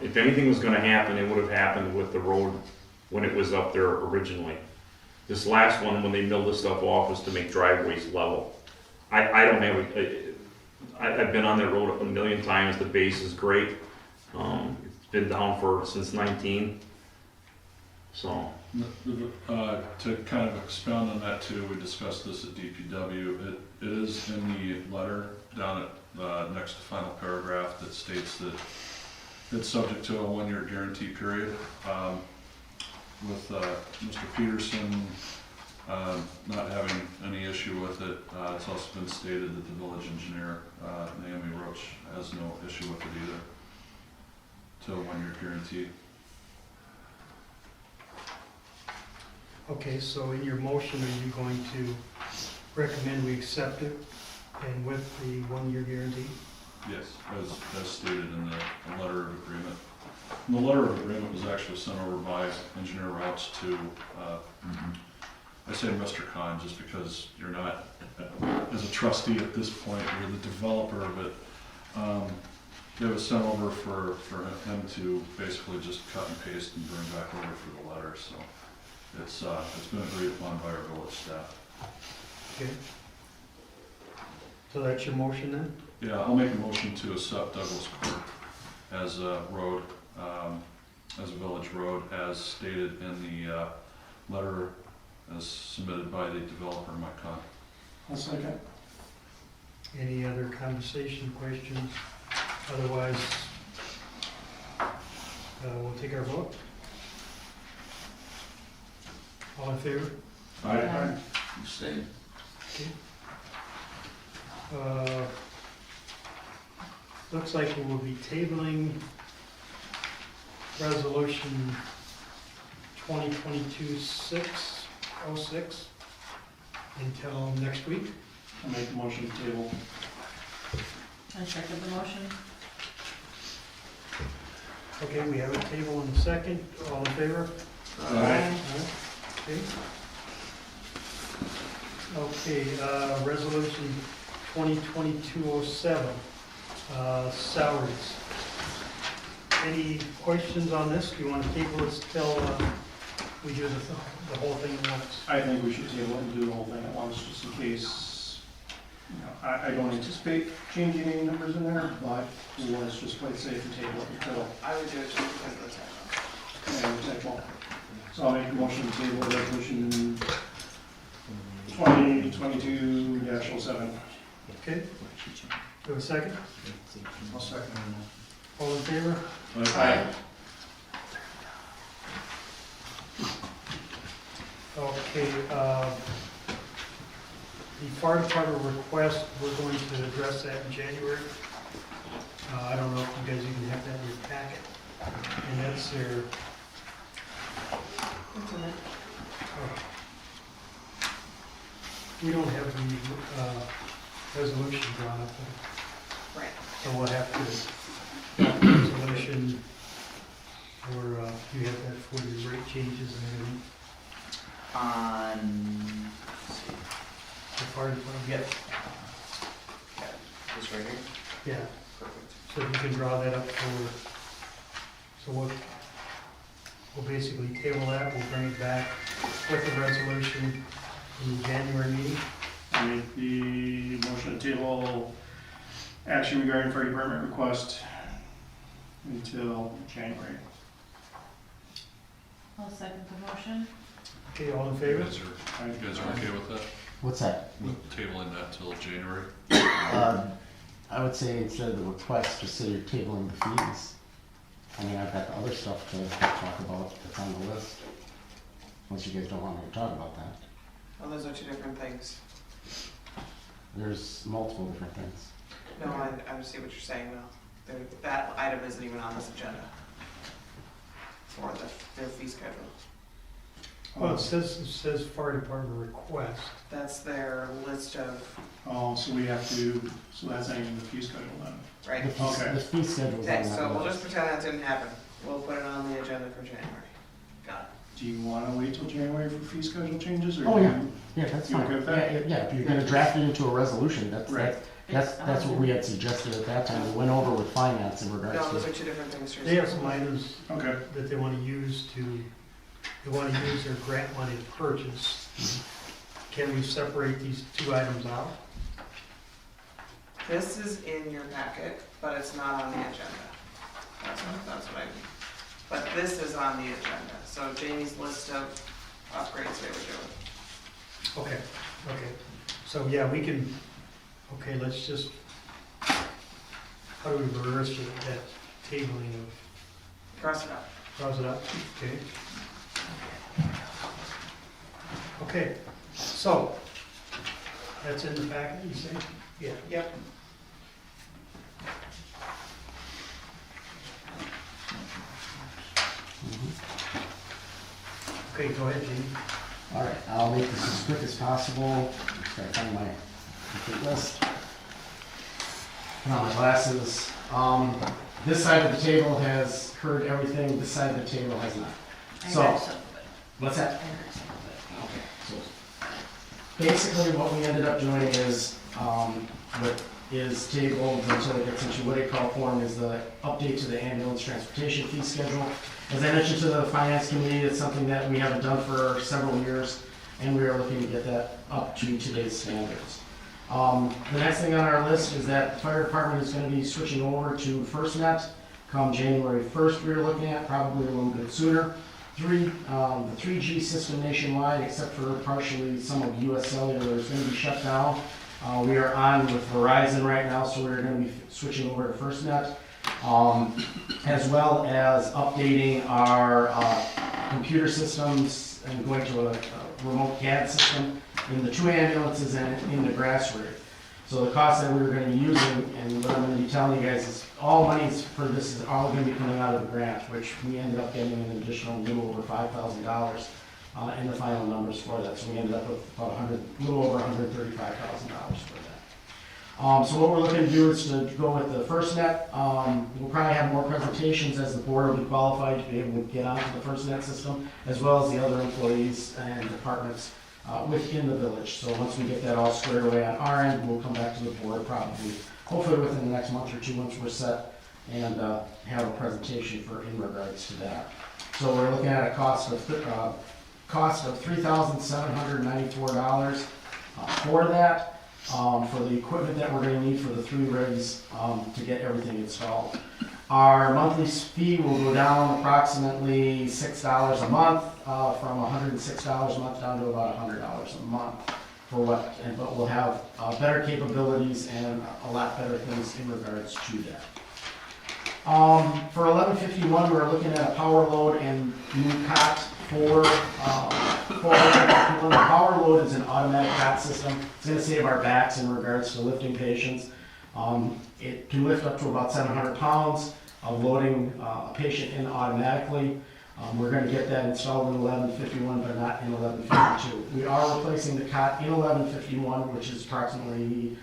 If anything was gonna happen, it would have happened with the road when it was up there originally. This last one, when they milled this stuff off, was to make driveways level. I don't have I've been on that road a million times, the base is great. It's been down since 19, so. To kind of expound on that too, we discussed this at DPW. It is in the letter down at the next to final paragraph that states that it's subject to a 1-year guarantee period. With Mr. Peterson not having any issue with it, it's also been stated that the village engineer, Naomi Roach, has no issue with it either, to a 1-year guarantee. Okay, so in your motion, are you going to recommend we accept it and with the 1-year guarantee? Yes, as stated in the letter of agreement. And the letter of agreement was actually sent over by Engineer Routes to, I say Mr. Khan just because you're not, as a trustee at this point, you're the developer of it. It was sent over for him to basically just cut and paste and bring back over for the letter, so it's been agreed upon by our village staff. Okay. So that's your motion then? Yeah, I'll make a motion to accept Douglas Court as a road, as a village road, as stated in the letter as submitted by the developer, Mike Khan. I'll second. Any other conversation, questions? Otherwise, we'll take our vote. All in favor? Aye. Abstain. Looks like we will be tabling resolution 2022-606 until next week. I'll make the motion to table. I second the motion. Okay, we have a table in a second. All in favor? Aye. Okay. Okay, resolution 2022-07, salaries. Any questions on this? Do you want to table this till we do the whole thing at once? I think we should table it and do the whole thing at once, just in case, you know, I don't anticipate changing any numbers in there, but let's just play it safe and table it until, I would do it just because of the typo. typo. So I'll make a motion to table resolution 2022-07. Okay. Do a second? I'll second. All in favor? Aye. Okay, the fire department request, we're going to address that in January. I don't know if you guys even have that in your packet. And that's their, What's in it? we don't have the resolution drawn up, Right. so we'll have to, draft the resolution, or you have that for your rate changes and everything. Let's see. The fire department? Yep. This right here? Yeah, Perfect. so if you can draw that up for, so we'll basically table that, we'll bring it back with the resolution in the January meeting. I make the motion to table action regarding fire department request until January. I'll second the motion. Okay, all in You favor? guys are okay with that? What's that? With tabling that till January? I would say instead of the request, just say you're tabling the fees. I mean, I've got the other stuff to talk about that's on the list. Unless you guys don't want me to talk about that. Well, those are two different things. There's multiple different things. No, I see what you're saying now. That item isn't even on this agenda for their fee schedule. Well, it says fire department request. That's their list of, Oh, so we have to, so that's not even the fee schedule then? right? The fee, Okay. the fee schedule's on Okay, that so we'll just list. pretend that didn't happen. We'll put it on the agenda for January. Got it. Do you want to wait till January for fee schedule changes, or? Oh, do yeah. you- Yeah, that's You fine. okay with Yeah, that? yeah, if you're gonna draft it into a resolution, Right. that's what we had suggested at that time. We went over with finance in regards No, those to. are two different things. They have some items Okay, that they want to use to we want to use their grant money to purchase. Can we separate these two items out? This is in your packet, but it's not on the agenda. That's what I mean. But this is on the agenda, so Jamie's list of upgrades they were doing. Okay, okay. So, yeah, we can, okay, let's just, how do we reverse that tabling of, Cross it out. cross it out? Okay. Okay, so, that's in the packet, you say? Yeah. Yep. Okay, go ahead, Jamie. All right, I'll make this as quick as possible. Just gotta find my complete list. Put on my glasses. This side of the table has heard everything, this side of the table has not. I So, heard some of it. what's that? I heard some of it. Okay, so basically what we ended up doing is, what is tabled until it gets into what I call form is the update to the ambulance transportation fee schedule. As I mentioned to the finance committee, it's something that we haven't done for several years, and we are looking to get that up to today's standards. The next thing on our list is that the fire department is gonna be switching over to FirstNet come January 1st, we're looking at, probably a little bit sooner. The 3G system nationwide, except for partially some of US Cellular, is gonna be shut down. We are on with Verizon right now, so we're gonna be switching over to FirstNet, as well as updating our computer systems and going to a remote CAD system in the 2 ambulances and in the grass rig. So the cost that we were gonna be using, and what I'm gonna be telling you guys is, all monies for this is all gonna be coming out of the grant, which we ended up getting an additional little over $5,000 in the final numbers for that. So we ended up with about little over $135,000 for that. So what we're looking to do is to go with the FirstNet. We'll probably have more presentations as the board will be qualified to be able to get onto the FirstNet system, as well as the other employees and departments within the village. So once we get that all squared away on our end, we'll come back to the board probably, hopefully within the next month or 2 months we're set, and have a presentation in regards to that. So we're looking at a cost of $3,794 for that, for the equipment that we're going to need for the 3 rigs to get everything installed. Our monthly fee will go down approximately $6 a month, from $106 a month down to about $100 a month for but we'll have better capabilities and a lot better things in regards to that. For 1151, we're looking at a power load and new cot for 1151. The power load is an automatic cot system. It's going to save our backs in regards to lifting patients. It can lift up to about 700 pounds of loading a patient in automatically. We're going to get that installed in 1151, but not in 1152. We are replacing the cot in 1151, which is approximately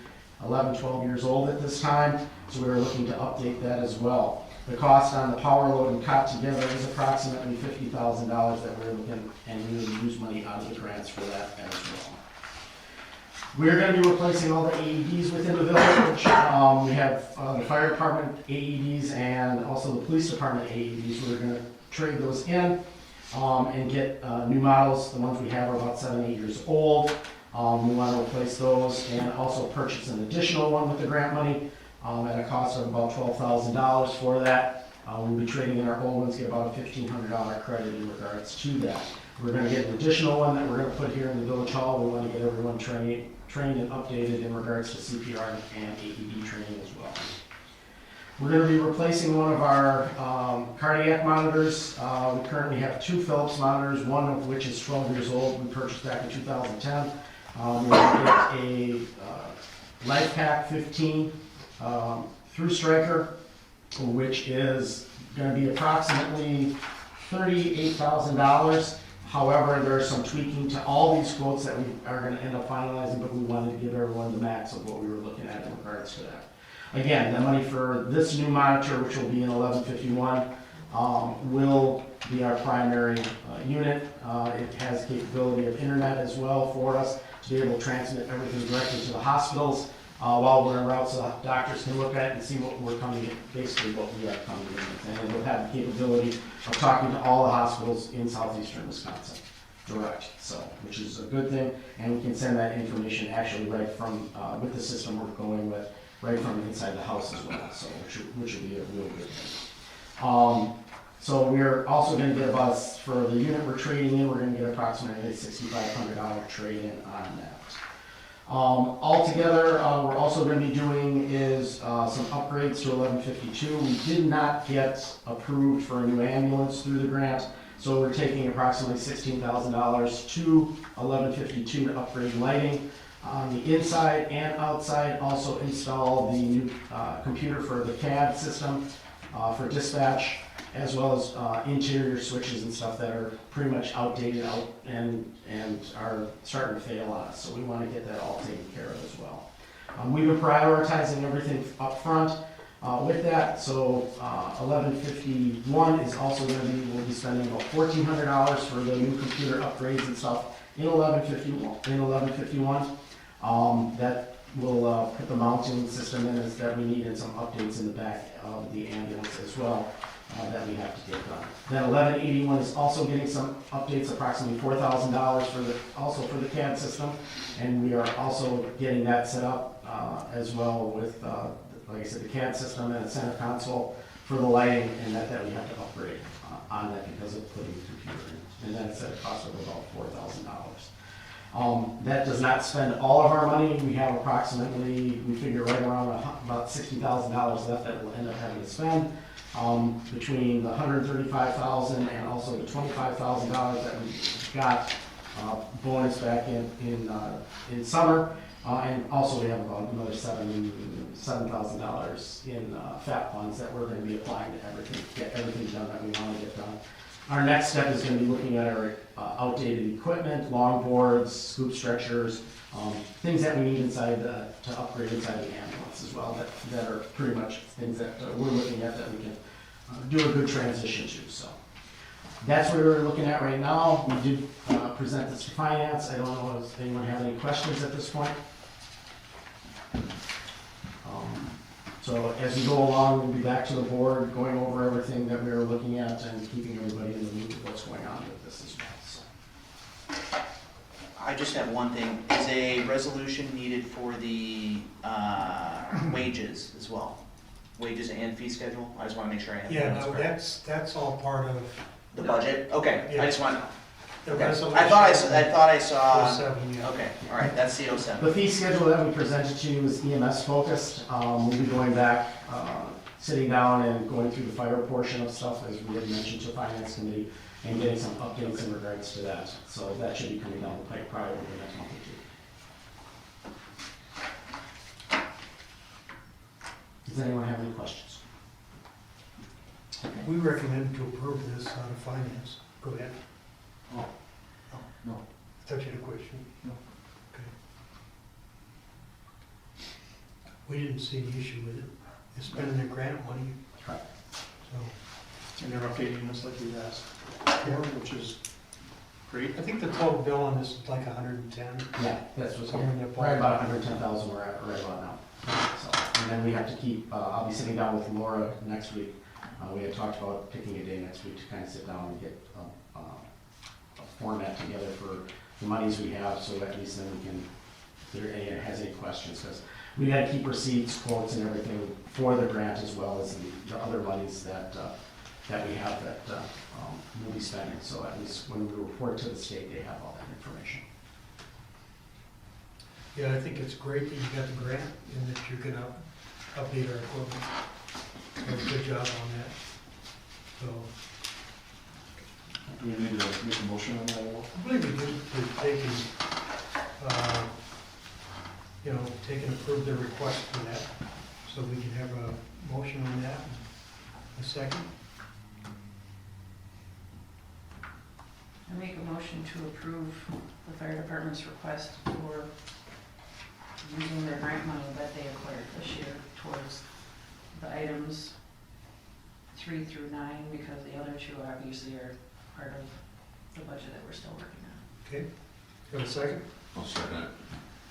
11, 12 years old at this time, so we're looking to update that as well. The cost on the power load and cot together is approximately $50,000 that we're looking, and we will use money out of the grants for that as well. We're going to be replacing all the AEDs within the village. We have the fire department AEDs and also the police department AEDs. We're going to trade those in and get new models. The ones we have are about 7, 8 years old. We want to replace those and also purchase an additional one with the grant money at a cost of about $12,000 for that. We'll be trading in our old ones, get about a $1,500 credit in regards to that. We're going to get an additional one that we're going to put here in the village hall. We want to get everyone trained and updated in regards to CPR and AED training as well. We're going to be replacing one of our cardiac monitors. We currently have 2 Philips monitors, one of which is 12 years old. We purchased back in 2010. We're going to get a LifePak 15 through Stryker, which is going to be approximately $38,000. However, there's some tweaking to all these quotes that we are going to end up finalizing, but we wanted to give everyone the max of what we were looking at in regards to that. Again, the money for this new monitor, which will be in 1151, will be our primary unit. It has capability of internet as well for us to be able to transmit everything directly to the hospitals, while we're en route, so doctors can look at it and see what we're coming in, basically what we are coming in with. And we'll have the capability of talking to all the hospitals in southeastern Wisconsin, direct, so, which is a good thing. And we can send that information actually right from, with the system we're going with, right from inside the house as well, so, which will be a real good thing. So we're also gonna get about, for the unit we're trading in, we're gonna get approximately $6,500 trade-in on that. Altogether, we're also gonna be doing is, some upgrades to 1152. We did not get approved for a new ambulance through the grant, so we're taking approximately $16,000 to 1152 to upgrade lighting on the inside and outside. Also install the new, computer for the CAD system, for dispatch, as well as interior switches and stuff that are pretty much outdated and are starting to fail on us. So we want to get that all taken care of as well. We've been prioritizing everything up front with that. So 1151 is also going to be, we'll be spending about $1,400 for the new computer upgrades and stuff in 1151. That will put the mounting system in that we need and some updates in the back of the ambulance as well. That we have to get done. Then 1181 is also getting some updates, approximately $4,000 also for the CAD system, and we are also getting that set up as well with, like I said, the CAD system and a center console for the lighting, and that we have to upgrade on that because of putting the computer in. And that's at a cost of about $4,000. That does not spend all of our money. We have approximately, we figure right around about $60,000 left that we'll end up having to spend. Between the $135,000 and also the $25,000 that we got bonus back in summer, and also we have about another $7,000 in FAP funds that we're going to be applying to get everything done that we want to get done. Our next step is going to be looking at our outdated equipment, longboards, scoop stretchers, things that we need inside to upgrade inside the ambulance as well, that are pretty much things that we're looking at that we can do a good transition to. So that's what we're looking at right now. We did present this to finance. I don't know if anyone have any questions at this point. So as we go along, we'll be back to the board, going over everything that we are looking at and keeping everybody in the loop of what's going on with this as well. So. I just have one thing. Is a resolution needed for the wages as well? Wages and fee schedule? I just want to make sure I have Yeah, that no, correct. that's all part of The budget? Okay, Yeah. I just want, the okay. resolution. I thought I saw, 07, yeah. okay, all right, that's the 07. The fee schedule that we presented to you is EMS focused. We'll be going back, sitting down and going through the fire portion of stuff, as we had mentioned to Finance Committee, and getting some updates in regards to that. So that should be coming down the pipe probably over the next month or two. Does anyone have any questions? We recommend to approve this out of finance. Go ahead. Oh, no. I thought you had a question. No. Okay. We didn't see the issue with it. It's spending their grant money, Right. so. And they're updating us like we've asked for, which is great. I think the total bill on this is like 110. Yeah, that's what's Something like that. right about 110,000 we're at right about now. So, and then we have to keep, I'll be sitting down with Laura next week. We had talked about picking a day next week to kind of sit down and get a format together for the monies we have, so at least then we can, if there has any questions, because we got to keep receipts, quotes, and everything for the grant as well as the other monies that we have that we'll be spending. So at least when we report to the state, they have all that information. Yeah, I think it's great that you got the grant and that you're gonna update our equipment. So good job on that. So, Do we need to make a motion on that? I believe we did, we've taken, take and approve their request for that. So we can have a motion on that. A second? I make a motion to approve the fire department's request for using their grant money that they acquired this year towards the items 3 through 9, because the other two obviously are part of the budget that we're still working on. Okay. Got a second? I'll second it.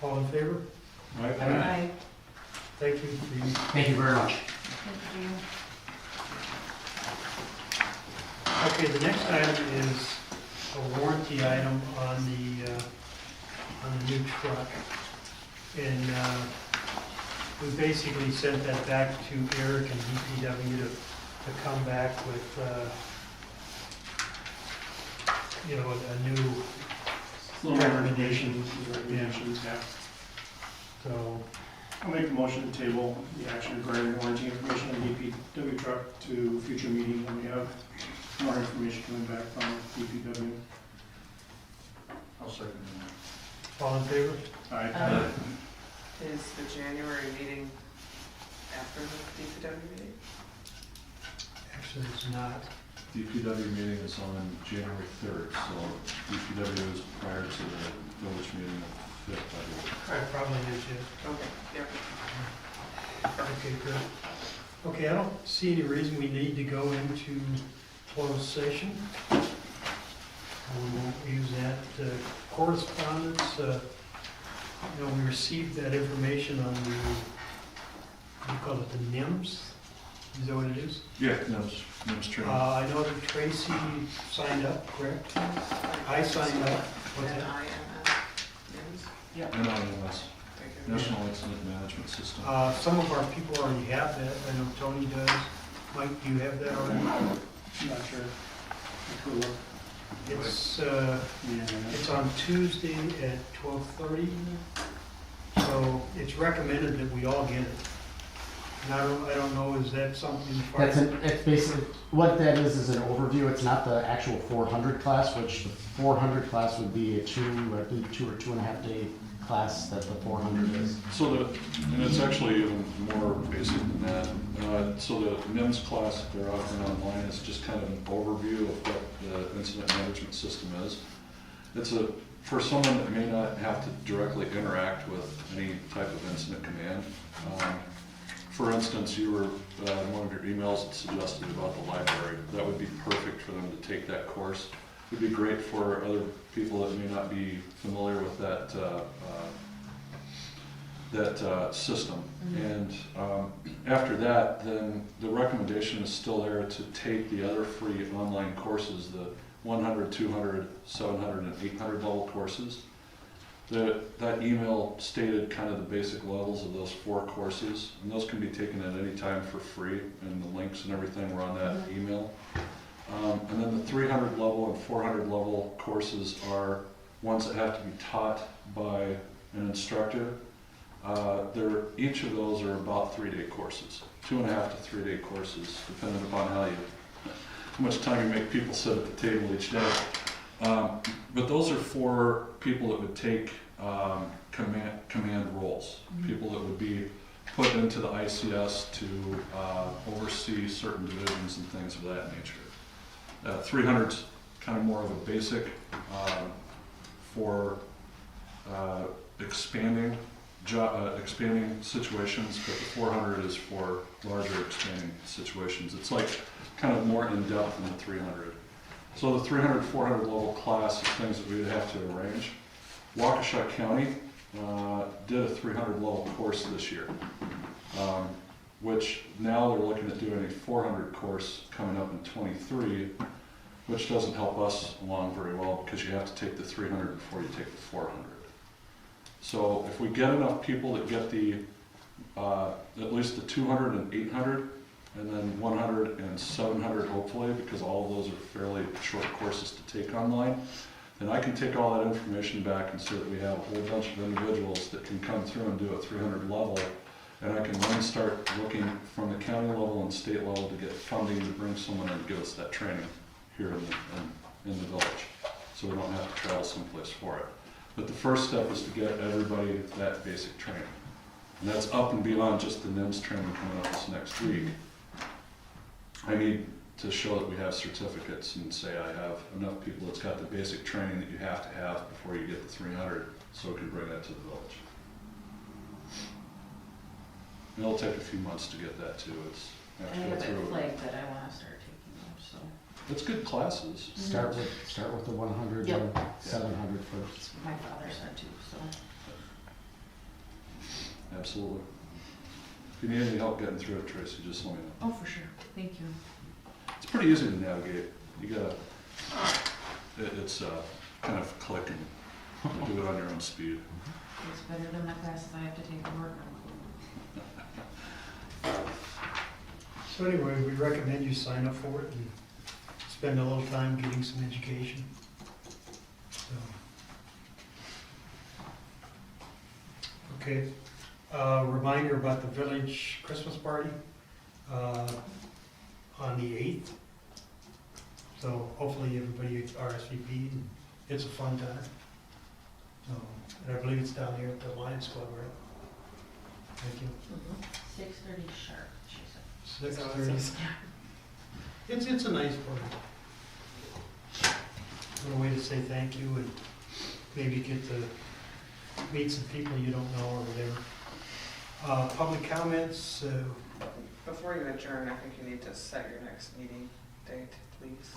All in favor? Aye. Thank you for you. Thank you very much. Thank you. Okay, the next item is a warranty item on the new truck. And we basically sent that back to Eric and DPW to come back with, a new, Little recommendations, yeah. so, I'll make a motion to table the action regarding warranty information on DPW truck to future meeting when we have more information coming back from DPW. I'll second that. all in favor? Aye. Is the January meeting after the DPW meeting? Actually, it's not. DPW meeting is on January 3rd, so DPW is prior to the village meeting of 5th, I believe. Probably is, yes. Okay, yep. Okay, good. Okay, I don't see any reason we need to go into closed session. We won't use that. Correspondence, we received that information on the, what do you call it, the NIMS? Is that what it is? Yeah, NIMS training. I know that Tracy signed up, correct? I signed up. What's that? NIMS? NIMS, Thank you. National Incident Management System. Some of our people already have that. I know Tony does. Mike, do you have that already? I'm not sure. I could look. It's, Yeah. it's on Tuesday at 12:30. So it's recommended that we all get it. And I don't know, is that something? It's basically, what that is an overview. It's not the actual 400 class, which the 400 class would be a 2 or 2.5 day class that the 400 is. So and it's actually even more basic than that. So the NIMS class that they're offering online is just kind of an overview of what the incident management system is. It's for someone that may not have to directly interact with any type of incident command. For instance, you were, in one of your emails it suggested about the library. That would be perfect for them to take that course. It would be great for other people that may not be familiar with that system. And after that, then the recommendation is still there to take the other free online courses, the 100, 200, 700, and 800 level courses. That email stated kind of the basic levels of those 4 courses, and those can be taken at any time for free, and the links and everything were on that email. And then the 300 level and 400 level courses are ones that have to be taught by an instructor. Each of those are about 3-day courses, 2.5 to 3-day courses, depending upon how much time you make people sit at the table each day. But those are for people that would take command roles, people that would be put into the ICS to oversee certain divisions and things of that nature. 300's kind of more of a basic for expanding situations, but the 400 is for larger expanding situations. It's like kind of more in depth than the 300. So the 300, 400 level class is things that we would have to arrange. Waukesha County did a 300 level course this year, which now they're looking at doing a 400 course coming up in 23, which doesn't help us along very well because you have to take the 300 before you take the 400. So if we get enough people that get the at least the 200 and 800, and then 100 and 700 hopefully, because all of those are fairly short courses to take online, then I can take all that information back and say that we have a whole bunch of individuals that can come through and do a 300 level, and I can then start looking from the county level and state level to get funding to bring someone in to give us that training here in the village, so we don't have to travel someplace for it. But the first step is to get everybody that basic training. And that's up and beyond just the NIMS training coming up this next week. I need to show that we have certificates and say I have enough people that's got the basic training that you have to have before you get the 300, so we can bring that to the village. And it'll take a few months to get that too. It's I have to have go it through. flagged that I want to start taking them, so. It's good classes. Start with the 100 Yep. and 700 first. My father said too, so. Absolutely. you need any help getting through it, Tracy, just let me know. Oh, for sure, thank you. It's pretty easy to navigate. You gotta, it's kind of clicking. Do it on your own speed. It's better than the classes I have to take at work. So anyway, we recommend you sign up for it and spend a little time getting some education. So. Okay, reminder about the village Christmas party, on the 8th. So hopefully everybody RSVP'd, and it's a fun time. So, and I believe it's down here at the Lions Club, right? Thank you. 6:30 sharp, she said. 6:30. It's a nice party. A way to say thank you and maybe get to meet some people you don't know or whatever. Public comments, Before you adjourn, I think you need to set your next meeting date, please.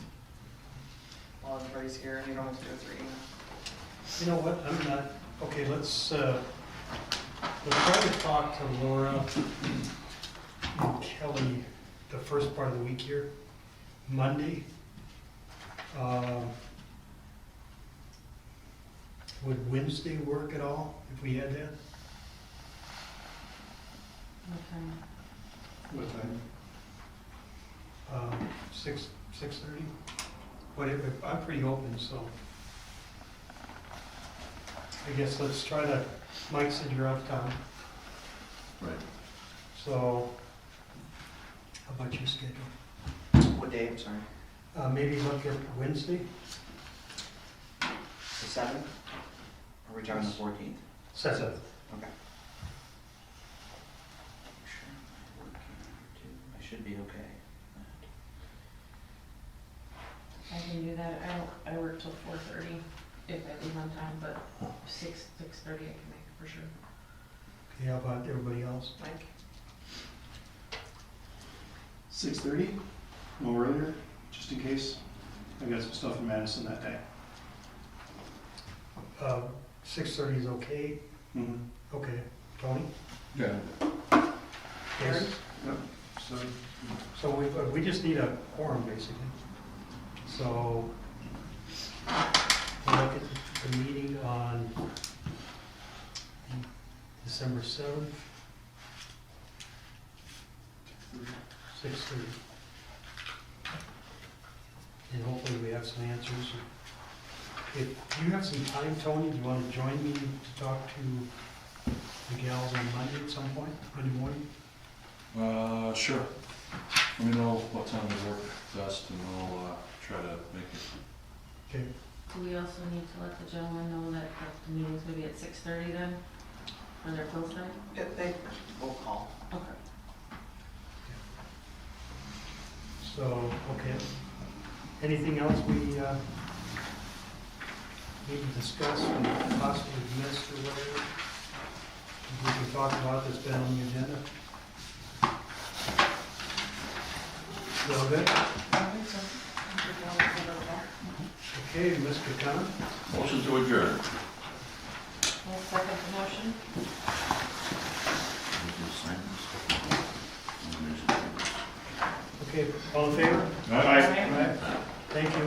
While everybody's here, and you don't have to do it through email. you know what, I'm not, okay, let's try to talk to Laura and Kelly the first part of the week here, Monday. Would Wednesday work at all, if we had that? What time? What time? 6:30? Whatever, I'm pretty open, so. I guess let's try to, Mike said you're out of town, Right. so how about your schedule? What day, I'm sorry? Maybe look at Wednesday, The 7th? Are we talking the 14th? 7th. Okay. I should be okay. I can do that. I work till 4:30 if I leave on time, but 6:30 I can make it for sure. Okay, how about everybody else? Mike? 6:30, no earlier, just in case. I've got some stuff in Madison that day. 6:30 is okay? Mm-hmm. Okay. Tony? Yeah. Yes. Yep, so, So we just need a quorum, basically. So, we'll look at the meeting on December 7th, 6:30. And hopefully we have some answers. If you have some time, Tony, do you want to join me to talk to the gals on Monday at some point, Monday morning? Sure. Let me know what time would work best and I'll try to make it. Okay. Do we also need to let the gentleman know that the meeting's gonna be at 6:30 then, for their close time? We'll call. Okay. So, okay. Anything else we need to discuss or possibly missed or whatever? We can talk about that's been on the agenda? You all good? Okay, Mr. Khan? Motion to adjourn. I'll second the motion. Okay, all in favor? Aye. Thank you.